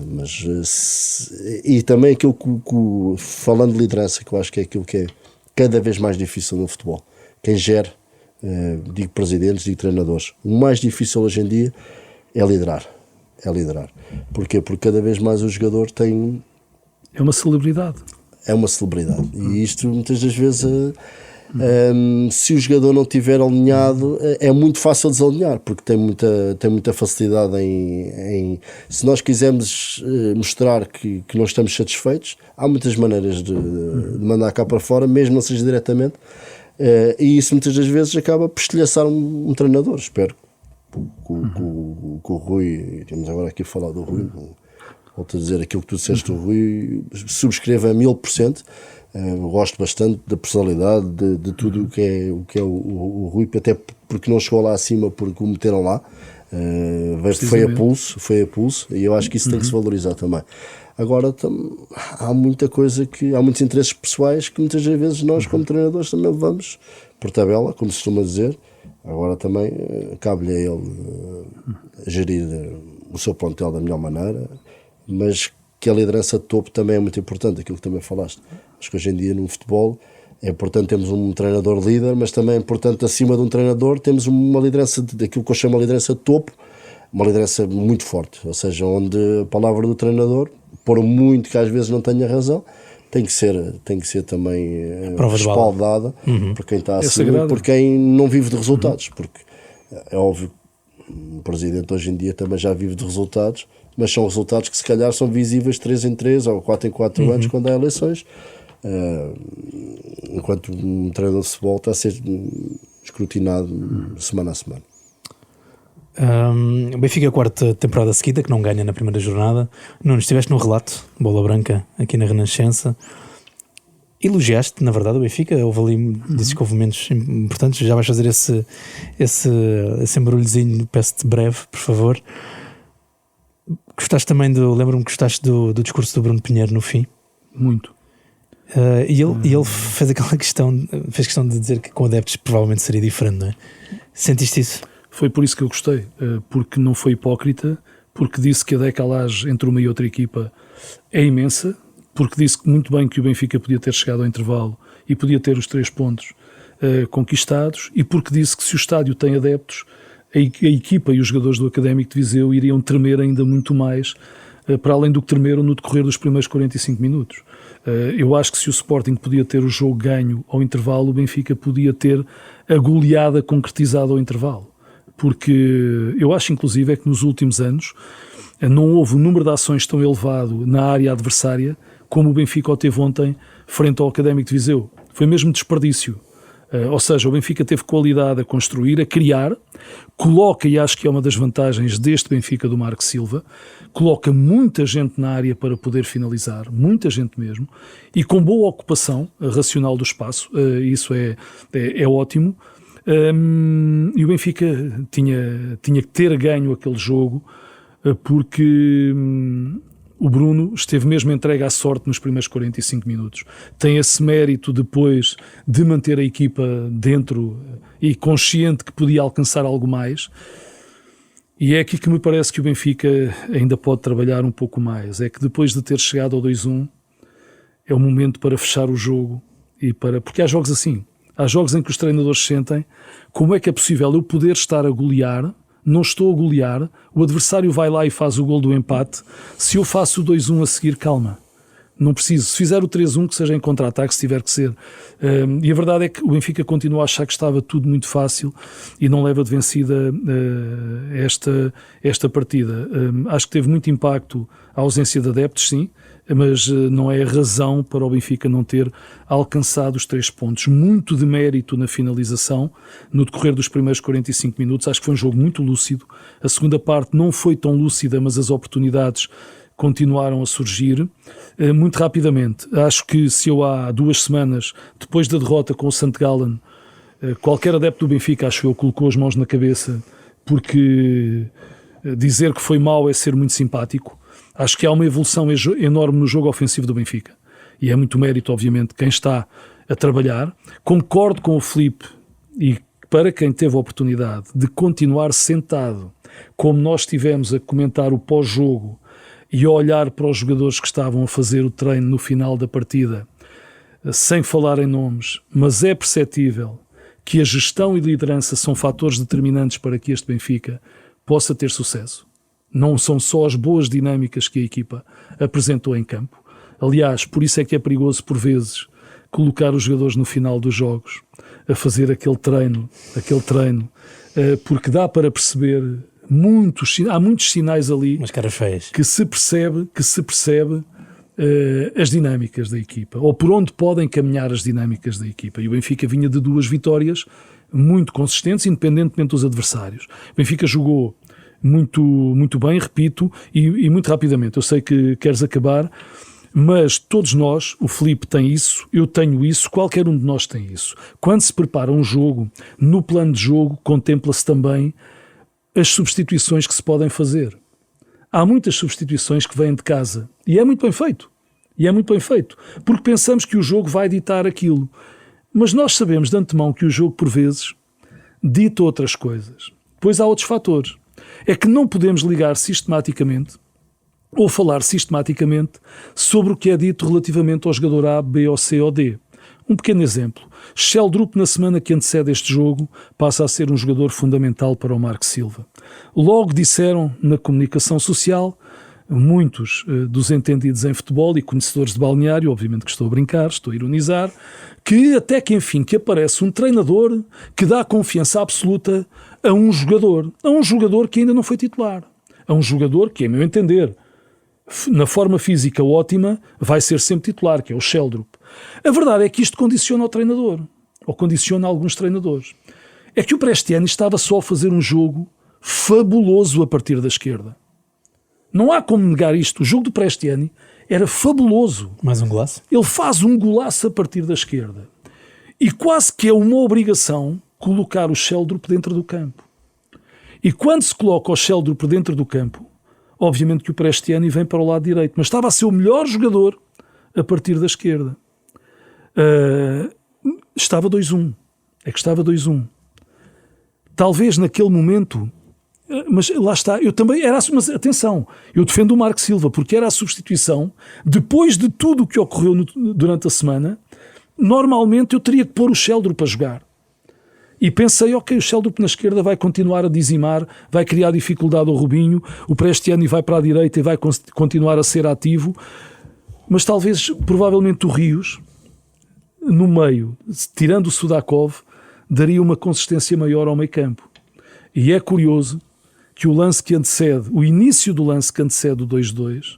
E também aquilo que, falando de liderança, que eu acho que é aquilo que é cada vez mais difícil no futebol, quem gera, digo presidentes, digo treinadores, o mais difícil hoje em dia é liderar. Porquê? Porque cada vez mais o jogador tem... É uma celebridade. E isto muitas das vezes, se o jogador não estiver alinhado, é muito fácil desalinhar, porque tem muita facilidade em se nós quisermos mostrar que não estamos satisfeitos, há muitas maneiras de mandar cá para fora, mesmo não seja diretamente, e isso muitas das vezes acaba por estilhaçar um treinador. Espero com o Rui, temos agora aqui a falar do Rui, volto a dizer aquilo que tu disseste do Rui, subscrevo a 1000%. Gosto bastante da personalidade, de tudo o que é o Rui, até porque não chegou lá acima porque o meteram lá, foi a pulso, e eu acho que isso tem que se valorizar também. Agora há muita coisa, há muitos interesses pessoais que muitas vezes nós como treinadores também levamos por tabela, como se costuma dizer. Agora também cabe-lhe a ele gerir o seu plantel da melhor maneira, mas que a liderança de topo também é muito importante, aquilo que também falaste. Acho que hoje em dia no futebol é importante termos um treinador líder, mas também é importante, acima de um treinador, temos uma liderança, daquilo que eu chamo de liderança de topo, uma liderança muito forte, ou seja, onde a palavra do treinador, por muito que às vezes não tenha razão, tem que ser também respaldada por quem está a seguir, por quem não vive de resultados, porque é óbvio que o presidente hoje em dia também já vive de resultados, mas são resultados que se calhar são visíveis 3 em 3 ou 4 em 4 anos quando há eleições, enquanto um treinador de futebol está a ser escrutinado semana a semana. O Benfica, a quarta temporada seguida que não ganha na primeira jornada. Nuno, estiveste no relato Bola Branca aqui na Renascença, elogiaste na verdade o Benfica, houve ali, dizes que houve momentos importantes, já vais fazer esse embrulhozinho, peço-te breve, por favor. Gostaste também lembro-me que gostaste do discurso do Bruno Pinheiro no fim? Muito. E ele fez questão de dizer que com adeptos provavelmente seria diferente, não é? Sentiste isso? Foi por isso que eu gostei, porque não foi hipócrita, porque disse que a decalagem entre uma e outra equipa é imensa, porque disse muito bem que o Benfica podia ter chegado ao intervalo e podia ter os 3 pontos conquistados, e porque disse que se o estádio tem adeptos, a equipa e os jogadores do Académico de Viseu iriam tremer ainda muito mais, para além do que tremeram no decorrer dos primeiros 45 minutos. Eu acho que se o Sporting podia ter o jogo ganho ao intervalo, o Benfica podia ter a goleada concretizada ao intervalo. Porque eu acho inclusive que nos últimos anos não houve um número de ações tão elevado na área adversária como o Benfica o teve ontem frente ao Académico de Viseu. Foi mesmo desperdício. Ou seja, o Benfica teve qualidade a construir, a criar, coloca, e acho que é uma das vantagens deste Benfica do Marco Silva, coloca muita gente na área para poder finalizar, muita gente mesmo, e com boa ocupação racional do espaço, isso é ótimo. E o Benfica tinha que ter ganho aquele jogo, porque o Bruno esteve mesmo entregue à sorte nos primeiros 45 minutos. Tem esse mérito depois de manter a equipa dentro e consciente que podia alcançar algo mais. E é aqui que me parece que o Benfica ainda pode trabalhar um pouco mais. É que depois de ter chegado ao 2-1, é o momento para fechar o jogo. Porque há jogos assim. Há jogos em que os treinadores sentem como é que é possível eu poder estar a golear, não estou a golear, o adversário vai lá e faz o gol do empate, se eu faço o 2-1 a seguir, calma, não preciso, se fizer o 3-1 que seja em contra-ataque, se tiver que ser. E a verdade é que o Benfica continua a achar que estava tudo muito fácil e não leva de vencida esta partida. Acho que teve muito impacto a ausência de adeptos, sim, mas não é razão para o Benfica não ter alcançado os 3 pontos. Muito de mérito na finalização, no decorrer dos primeiros 45 minutos. Acho que foi um jogo muito lúcido. A segunda parte não foi tão lúcida, mas as oportunidades continuaram a surgir muito rapidamente. Acho que se eu há 2 semanas, depois da derrota com o St. Gallen, qualquer adepto do Benfica, acho eu, colocou as mãos na cabeça, porque dizer que foi mau é ser muito simpático. Acho que há uma evolução enorme no jogo ofensivo do Benfica. E é muito mérito, obviamente, de quem está a trabalhar. Concordo com o Filipe, e para quem teve a oportunidade de continuar sentado, como nós estivemos a comentar o pós-jogo e a olhar para os jogadores que estavam a fazer o treino no final da partida, sem falar em nomes, mas é perceptível que a gestão e liderança são fatores determinantes para que este Benfica possa ter sucesso. Não são só as boas dinâmicas que a equipa apresentou em campo. Aliás, por isso é que é perigoso, por vezes, colocar os jogadores no final dos jogos a fazer aquele treino, porque dá para perceber há muitos sinais ali, umas caras feias, que se percebe as dinâmicas da equipa, ou por onde podem caminhar as dinâmicas da equipa. E o Benfica vinha de 2 vitórias muito consistentes, independentemente dos adversários. O Benfica jogou muito bem, repito, e muito rapidamente. Eu sei que queres acabar, mas todos nós, o Filipe tem isso, eu tenho isso, qualquer um de nós tem isso. Quando se prepara um jogo, no plano de jogo, contempla-se também as substituições que se podem fazer. Há muitas substituições que vêm de casa, e é muito bem feito. Porque pensamos que o jogo vai ditar aquilo. Mas nós sabemos de antemão que o jogo, por vezes, dita outras coisas. Pois há outros fatores. É que não podemos ligar sistematicamente ou falar sistematicamente sobre o que é dito relativamente ao jogador A, B ou C ou D. Um pequeno exemplo. Sheldrup, na semana que antecede este jogo, passa a ser um jogador fundamental para o Marco Silva. Logo disseram na comunicação social, muitos dos entendidos em futebol e conhecedores de balneário, obviamente que estou a brincar, estou a ironizar, que até que enfim que aparece um treinador que dá confiança absoluta a um jogador que ainda não foi titular, a um jogador que, a meu entender, na forma física ótima, vai ser sempre titular, que é o Sheldrup. A verdade é que isto condiciona o treinador, ou condiciona alguns treinadores. É que o Prestiani estava só a fazer um jogo fabuloso a partir da esquerda. Não há como negar isto. O jogo do Prestiani era fabuloso. Mais um golaço? Ele faz um golaço a partir da esquerda. E quase que é uma obrigação colocar o Sheldrup dentro do campo. E quando se coloca o Sheldrup dentro do campo, obviamente que o Prestiani vem para o lado direito, mas estava a ser o melhor jogador a partir da esquerda. Estava 2-1. É que estava 2-1. Talvez naquele momento, mas lá está, eu também era, mas atenção, eu defendo o Marco Silva, porque era a substituição, depois de tudo o que ocorreu durante a semana, normalmente eu teria que pôr o Sheldrup a jogar. E pensei, ok, o Sheldrup na esquerda vai continuar a dizimar, vai criar dificuldade ao Rubinho, o Prestiani vai para a direita e vai continuar a ser ativo, mas talvez, provavelmente o Rios, no meio, tirando o Sudakov, daria uma consistência maior ao meio campo. E é curioso que o lance que antecede, o início do lance que antecede o 2-2,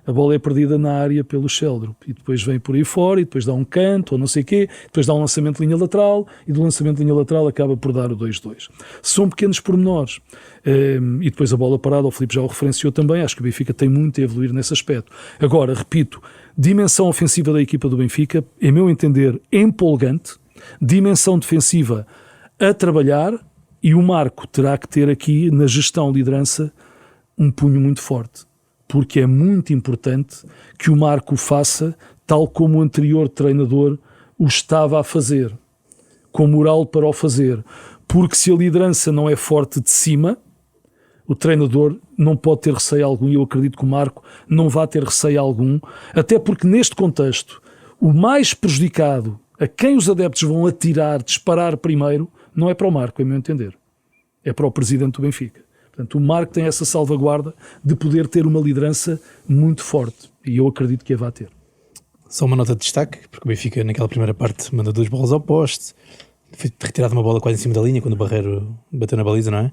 a bola é perdida na área pelo Sheldrup e depois vem por aí fora e depois dá um canto ou não sei o quê, depois dá um lançamento de linha lateral e do lançamento de linha lateral acaba por dar o 2-2. São pequenos pormenores. E depois a bola parada, o Filipe já o referenciou também, acho que o Benfica tem muito a evoluir nesse aspecto. Agora, repito, dimensão ofensiva da equipa do Benfica, em meu entender, empolgante, dimensão defensiva a trabalhar, e o Marco terá que ter aqui, na gestão liderança, um punho muito forte, porque é muito importante que o Marco faça tal como o anterior treinador o estava a fazer, com moral para o fazer, porque se a liderança não é forte de cima, o treinador não pode ter receio algum, e eu acredito que o Marco não vai ter receio algum, até porque neste contexto, o mais prejudicado, a quem os adeptos vão atirar, disparar primeiro, não é para o Marco, a meu entender. É para o presidente do Benfica. Portanto, o Marco tem essa salvaguarda de poder ter uma liderança muito forte. E eu acredito que a vai ter. Só uma nota de destaque, porque o Benfica naquela primeira parte manda 2 bolas ao poste. Foi retirada uma bola quase em cima da linha quando o Barreiro bateu na baliza, não é?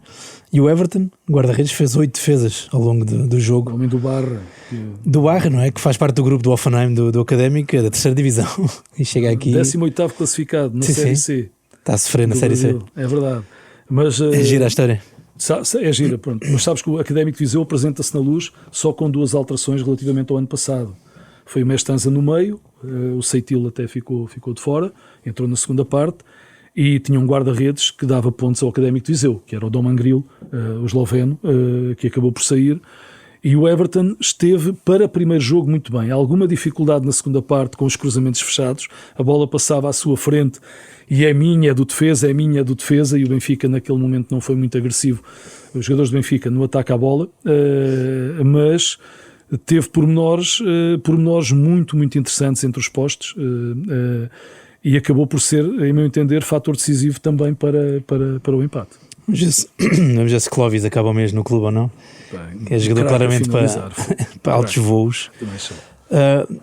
E o Everton, guarda-redes, fez 8 defesas ao longo do jogo. O homem do Barra. Do Barra, não é? Que faz parte do grupo do Offenheim, do Académico, da terceira divisão. E chega aqui... 18º classificado na Série C. Está a sofrer na Série C. É verdade. Mas, é gira a história. É gira, pronto. Mas sabes que o Académico de Viseu apresenta-se na Luz só com 2 alterações relativamente ao ano passado. Foi o Mestanza no meio, o Seitil até ficou de fora, entrou na segunda parte, e tinha um guarda-redes que dava pontos ao Académico de Viseu, que era o Domangril, o esloveno, que acabou por sair. E o Everton esteve para o primeiro jogo muito bem. Alguma dificuldade na segunda parte com os cruzamentos fechados, a bola passava à sua frente e é minha, é do defesa, e o Benfica naquele momento não foi muito agressivo, os jogadores do Benfica no ataque à bola, mas teve pormenores muito, muito interessantes entre os postos, e acabou por ser, em meu entender, fator decisivo também para o empate. Vamos ver se Clóvis acaba mesmo no clube ou não. Bem, é jogador claramente para altos voos.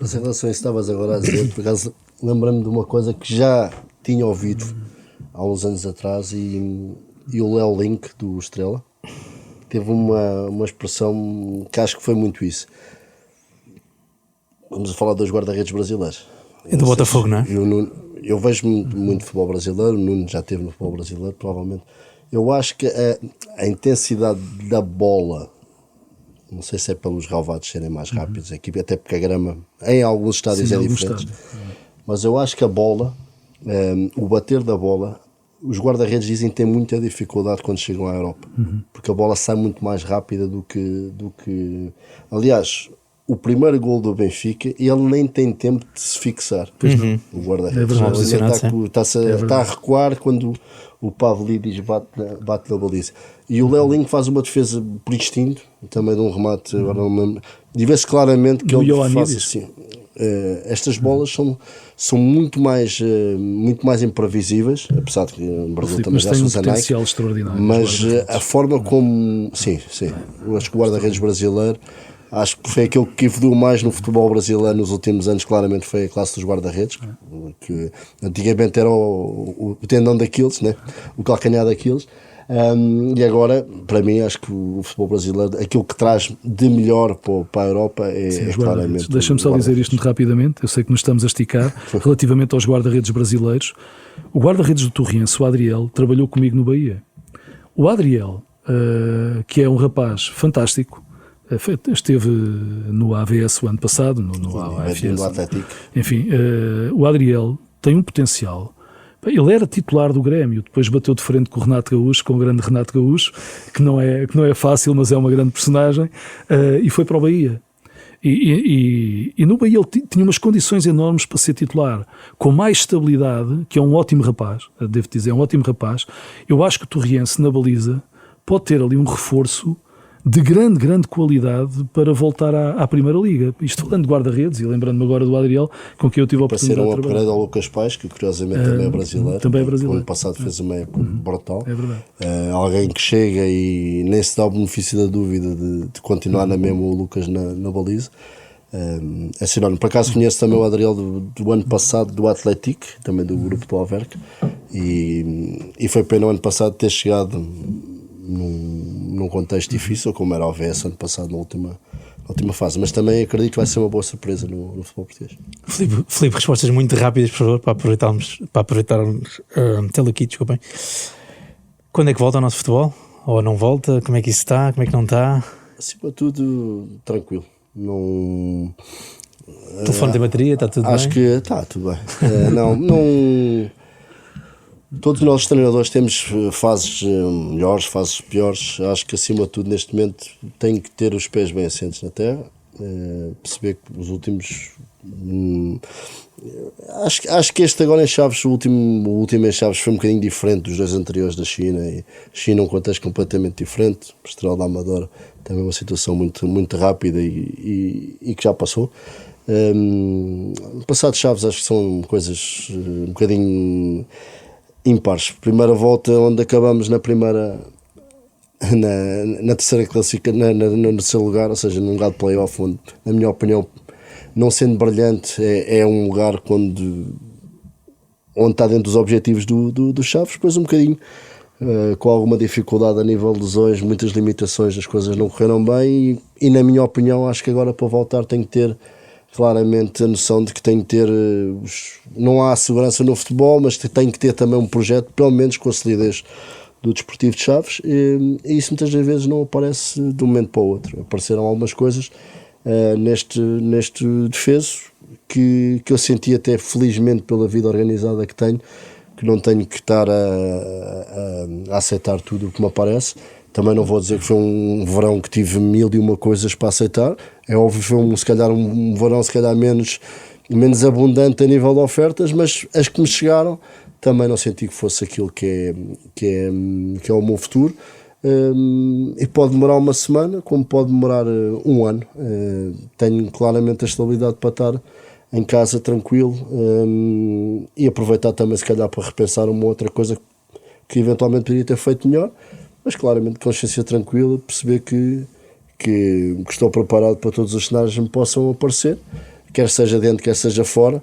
Mas em relação a isso estavas agora a dizer, por acaso lembrei-me de uma coisa que já tinha ouvido há uns anos atrás, e o Léo Link do Estrela teve uma expressão que acho que foi muito isso. Vamos a falar dos guarda-redes brasileiros. É do Botafogo, não é? Eu vejo muito futebol brasileiro, o Nuno já esteve no futebol brasileiro, provavelmente. Eu acho que a intensidade da bola, não sei se é pelos relvados serem mais rápidos, aqui, até porque a grama em alguns estádios é diferente, mas eu acho que a bola, o bater da bola, os guarda-redes dizem que têm muita dificuldade quando chegam à Europa, porque a bola sai muito mais rápida do que... Aliás, o primeiro gol do Benfica, ele nem tem tempo de se fixar. O guarda-redes está a recuar quando o Pavlidis bate na baliza. E o Léo Link faz uma defesa por instinto, também de um remate, agora não me lembro. E vê-se claramente que ele faz assim. estas bolas são muito mais imprevisíveis, apesar de que o Brasil também mas já tem se um usa Nike, potencial extraordinário. mas a forma como, sim, eu acho que o guarda-redes brasileiro, acho que foi aquele que evoluiu mais no futebol brasileiro nos últimos anos, claramente foi a classe dos guarda-redes, que antigamente era o tendão daqueles, né? O calcanhar daqueles. E agora, para mim, acho que o futebol brasileiro, aquilo que traz de melhor para a Europa é claramente. Deixa-me só dizer isto muito rapidamente. Eu sei que nos estamos a esticar relativamente aos guarda-redes brasileiros. O guarda-redes do Torriense, o Adriel, trabalhou comigo no Bahia. O Adriel, que é um rapaz fantástico, esteve no AVS o ano passado, no AFS. Atlético. Enfim, o Adriel tem um potencial. Ele era titular do Grêmio, depois bateu de frente com o Renato Gaúcho, com o grande Renato Gaúcho, que não é fácil, mas é uma grande personagem, e foi para o Bahia. E no Bahia ele tinha umas condições enormes para ser titular, com mais estabilidade, que é um ótimo rapaz, devo dizer, é um ótimo rapaz. Eu acho que o Torriense, na baliza, pode ter ali um reforço de grande qualidade para voltar à Primeira Liga. Isto falando de guarda-redes, e lembrando-me agora do Adriel, com quem eu tive a oportunidade de trabalhar. Para ser um upgrade ao Lucas Paes, que curiosamente também é brasileiro. Também é brasileiro. O ano passado fez uma época brutal. É verdade. Alguém que chega e nem se dá o benefício da dúvida de continuar na mesma o Lucas na baliza. É sinónimo. Por acaso conheço também o Adriel do ano passado do Atlético, também do grupo do Alverca, e foi pena o ano passado ter chegado num contexto difícil, como era o AVS ano passado na última fase, mas também acredito que vai ser uma boa surpresa no futebol português. Filipe, respostas muito rápidas, por favor, para aproveitarmos tê-lo aqui, desculpem. Quando é que volta o nosso futebol? Ou não volta? Como é que isso está? Como é que não está? Acima de tudo, tranquilo. Não... O telefone tem bateria, está tudo bem? Acho que está tudo bem. Não... Todos nós treinadores temos fases melhores, fases piores. Acho que acima de tudo neste momento tem que ter os pés bem assentes na terra, perceber que os últimos acho que este agora em Chaves, o último em Chaves foi um bocadinho diferente dos dois anteriores da China, e China um contexto completamente diferente, o Estrela da Amadora também uma situação muito rápida e que já passou. Passado Chaves acho que são coisas um bocadinho impares. Primeira volta onde acabamos na terceira classificação, no terceiro lugar, ou seja, num lugar de play-off, onde, na minha opinião, não sendo brilhante, é um lugar onde está dentro dos objetivos do Chaves, depois um bocadinho com alguma dificuldade a nível de lesões, muitas limitações, as coisas não correram bem e na minha opinião acho que agora para voltar tem que ter claramente a noção de que tem que ter, não há segurança no futebol, mas tem que ter também um projeto, pelo menos com a solidez do Desportivo de Chaves, e isso muitas vezes não aparece de um momento para o outro. Apareceram algumas coisas neste defeso que eu senti até felizmente pela vida organizada que tenho, que não tenho que estar a aceitar tudo o que me aparece. Também não vou dizer que foi um verão que tive 1001 coisas para aceitar. É óbvio que foi se calhar um verão se calhar menos abundante a nível de ofertas, mas as que me chegaram também não senti que fosse aquilo que é o meu futuro. E pode demorar uma semana, como pode demorar um ano. Tenho claramente a estabilidade para estar em casa tranquilo, e aproveitar também se calhar para repensar uma outra coisa que eventualmente poderia ter feito melhor, mas claramente consciência tranquila, perceber que estou preparado para todos os cenários que me possam aparecer, quer seja dentro, quer seja fora.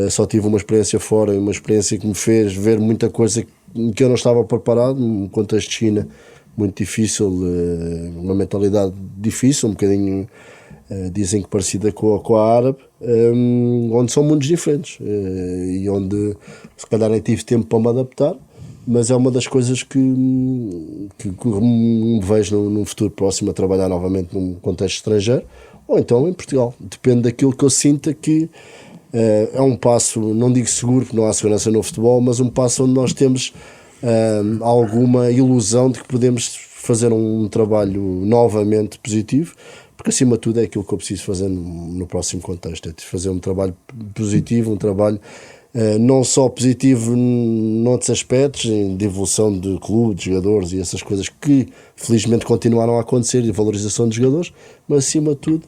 Só tive uma experiência fora e uma experiência que me fez ver muita coisa que eu não estava preparado, um contexto de China muito difícil, uma mentalidade difícil, um bocadinho dizem que parecida com a árabe, onde são mundos diferentes e onde se calhar nem tive tempo para me adaptar, mas é uma das coisas que me vejo no futuro próximo a trabalhar novamente num contexto estrangeiro ou então em Portugal. Depende daquilo que eu sinta que é um passo, não digo seguro porque não há segurança no futebol, mas um passo onde nós temos alguma ilusão de que podemos fazer um trabalho novamente positivo, porque acima de tudo é aquilo que eu preciso fazer no próximo contexto, é fazer um trabalho positivo, um trabalho não só positivo noutros aspectos, de evolução de clube, de jogadores e essas coisas que felizmente continuaram a acontecer, de valorização de jogadores, mas acima de tudo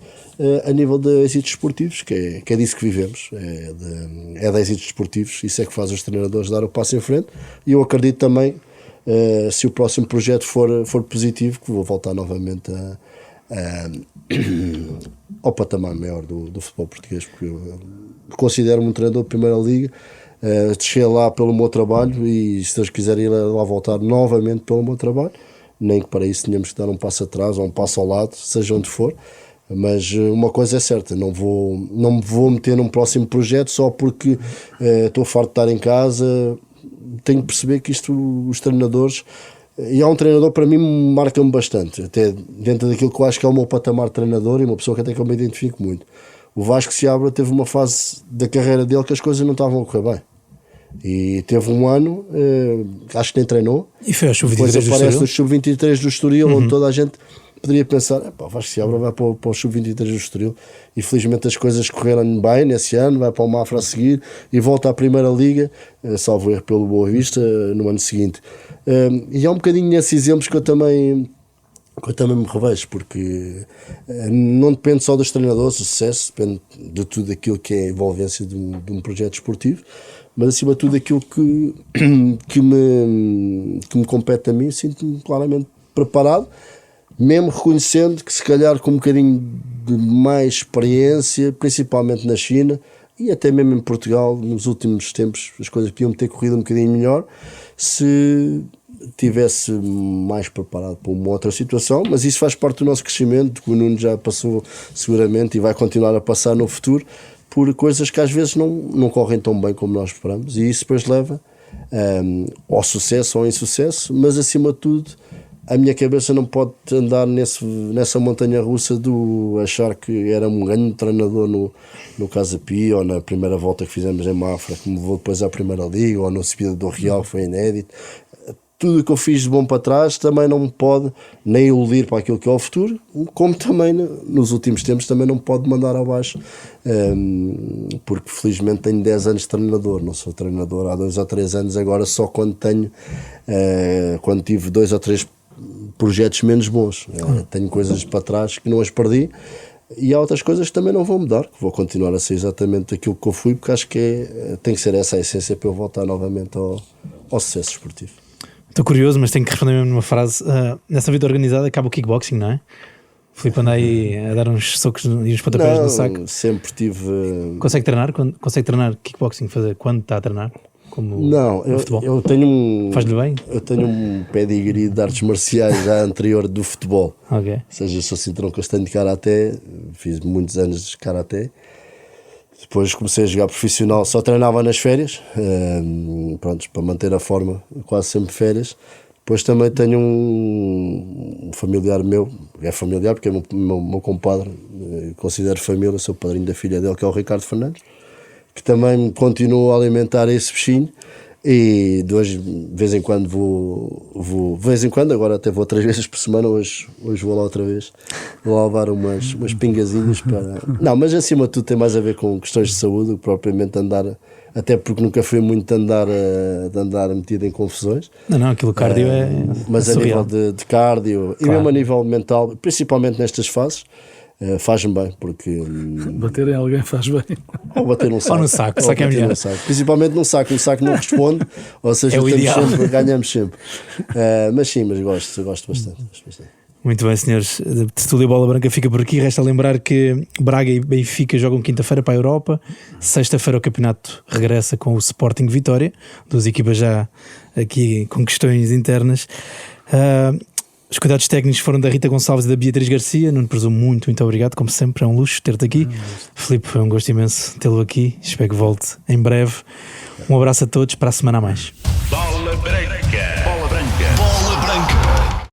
a nível de êxitos esportivos, que é disso que vivemos, é de êxitos esportivos, isso é que faz os treinadores dar o passo em frente, e eu acredito também, se o próximo projeto for positivo, que vou voltar novamente ao patamar maior do futebol português, porque eu considero-me um treinador de Primeira Liga, cheguei lá pelo meu trabalho e se Deus quiser ir lá voltar novamente pelo meu trabalho, nem que para isso tenhamos que dar um passo atrás ou um passo ao lado, seja onde for, mas uma coisa é certa, não me vou meter num próximo projeto só porque estou farto de estar em casa. Tenho que perceber que os treinadores, e há um treinador para mim marca-me bastante, até dentro daquilo que eu acho que é o meu patamar de treinador e uma pessoa que até que eu me identifico muito. O Vasco Seabra teve uma fase da carreira dele que as coisas não estavam a correr bem. E teve um ano, acho que nem treinou. E foi ao Sub-23 depois do aparece Estoril. no Sub-23 do Estoril, onde toda a gente poderia pensar, o Vasco Seabra vai para o Sub-23 do Estoril. E felizmente as coisas correram bem nesse ano, vai para o Mafra a seguir e volta à Primeira Liga, salvo erro pelo Boa Vista, no ano seguinte. E há um bocadinho nesses exemplos que eu também me revejo, porque não depende só dos treinadores, o sucesso depende de tudo aquilo que é a envolvência de um projeto esportivo, mas acima de tudo aquilo que me compete a mim, sinto-me claramente preparado, mesmo reconhecendo que se calhar com um bocadinho de mais experiência, principalmente na China e até mesmo em Portugal, nos últimos tempos as coisas podiam ter corrido um bocadinho melhor se tivesse mais preparado para uma outra situação, mas isso faz parte do nosso crescimento, que o Nuno já passou seguramente e vai continuar a passar no futuro, por coisas que às vezes não correm tão bem como nós esperamos, e isso depois leva ao sucesso ou ao insucesso, mas acima de tudo a minha cabeça não pode andar nessa montanha russa do achar que era um grande treinador no Casa Pia ou na primeira volta que fizemos em Mafra, que me levou depois à Primeira Liga, ou na subida do Real, que foi inédito. Tudo o que eu fiz de bom para trás também não me pode nem iludir para aquilo que é o futuro, como também nos últimos tempos também não me pode mandar abaixo, porque felizmente tenho 10 anos de treinador, não sou treinador há 2 ou 3 anos agora, só quando tive 2 ou 3 projetos menos bons. Tenho coisas para trás que não as perdi e há outras coisas que também não vão mudar, que vou continuar a ser exatamente aquilo que eu fui, porque acho que tem que ser essa a essência para eu voltar novamente ao sucesso esportivo. Estou curioso, mas tenho que responder mesmo numa frase. Nessa vida organizada acaba o kickboxing, não é? O Filipe anda aí a dar uns socos e uns pontapés no saco. Sempre tive... Consegue treinar kickboxing quando está a treinar? Como não, eu tenho Faz-lhe bem? Eu tenho um pedigree de artes marciais já anterior do futebol. Ok. Ou seja, sou cinturão castanho de karaté, fiz muitos anos de karaté. Depois comecei a jogar profissional, só treinava nas férias, pronto, para manter a forma, quase sempre férias. Depois também tenho um familiar meu, é familiar porque é meu compadre, considero família, sou padrinho da filha dele, que é o Ricardo Fernandes, que também continuo a alimentar esse bichinho. E de vez em quando vou de vez em quando, agora até vou 3 vezes por semana, hoje vou lá outra vez, vou lá levar umas pingazinhas para... Não, mas acima de tudo tem mais a ver com questões de saúde, propriamente andar, até porque nunca fui muito de andar metido em confusões. Não, aquilo cardio mas a surreal. nível de cardio, e mesmo a nível mental, principalmente nestas fases, faz-me bem, porque... Bater em alguém faz bem. Ou bater num saco. Ou no saco, saco é bater melhor. num saco. Principalmente num saco, o saco não responde, ou seja, É o ideal. ganhamos sempre. Mas sim, mas gosto bastante. Muito bem, senhores. De Tertúlia Bola Branca fica por aqui. Resta lembrar que Braga e Benfica jogam quinta-feira para a Europa. Sexta-feira o campeonato regressa com o Sporting Vitória. 2 equipas já aqui com questões internas. Os cuidados técnicos foram da Rita Gonçalves e da Beatriz Garcia. Nuno Presumo, muito obrigado. Como sempre, é um luxo ter-te aqui. Filipe, foi um gosto imenso tê-lo aqui. Espero que volte em breve. Um abraço a todos. Para a semana a mais.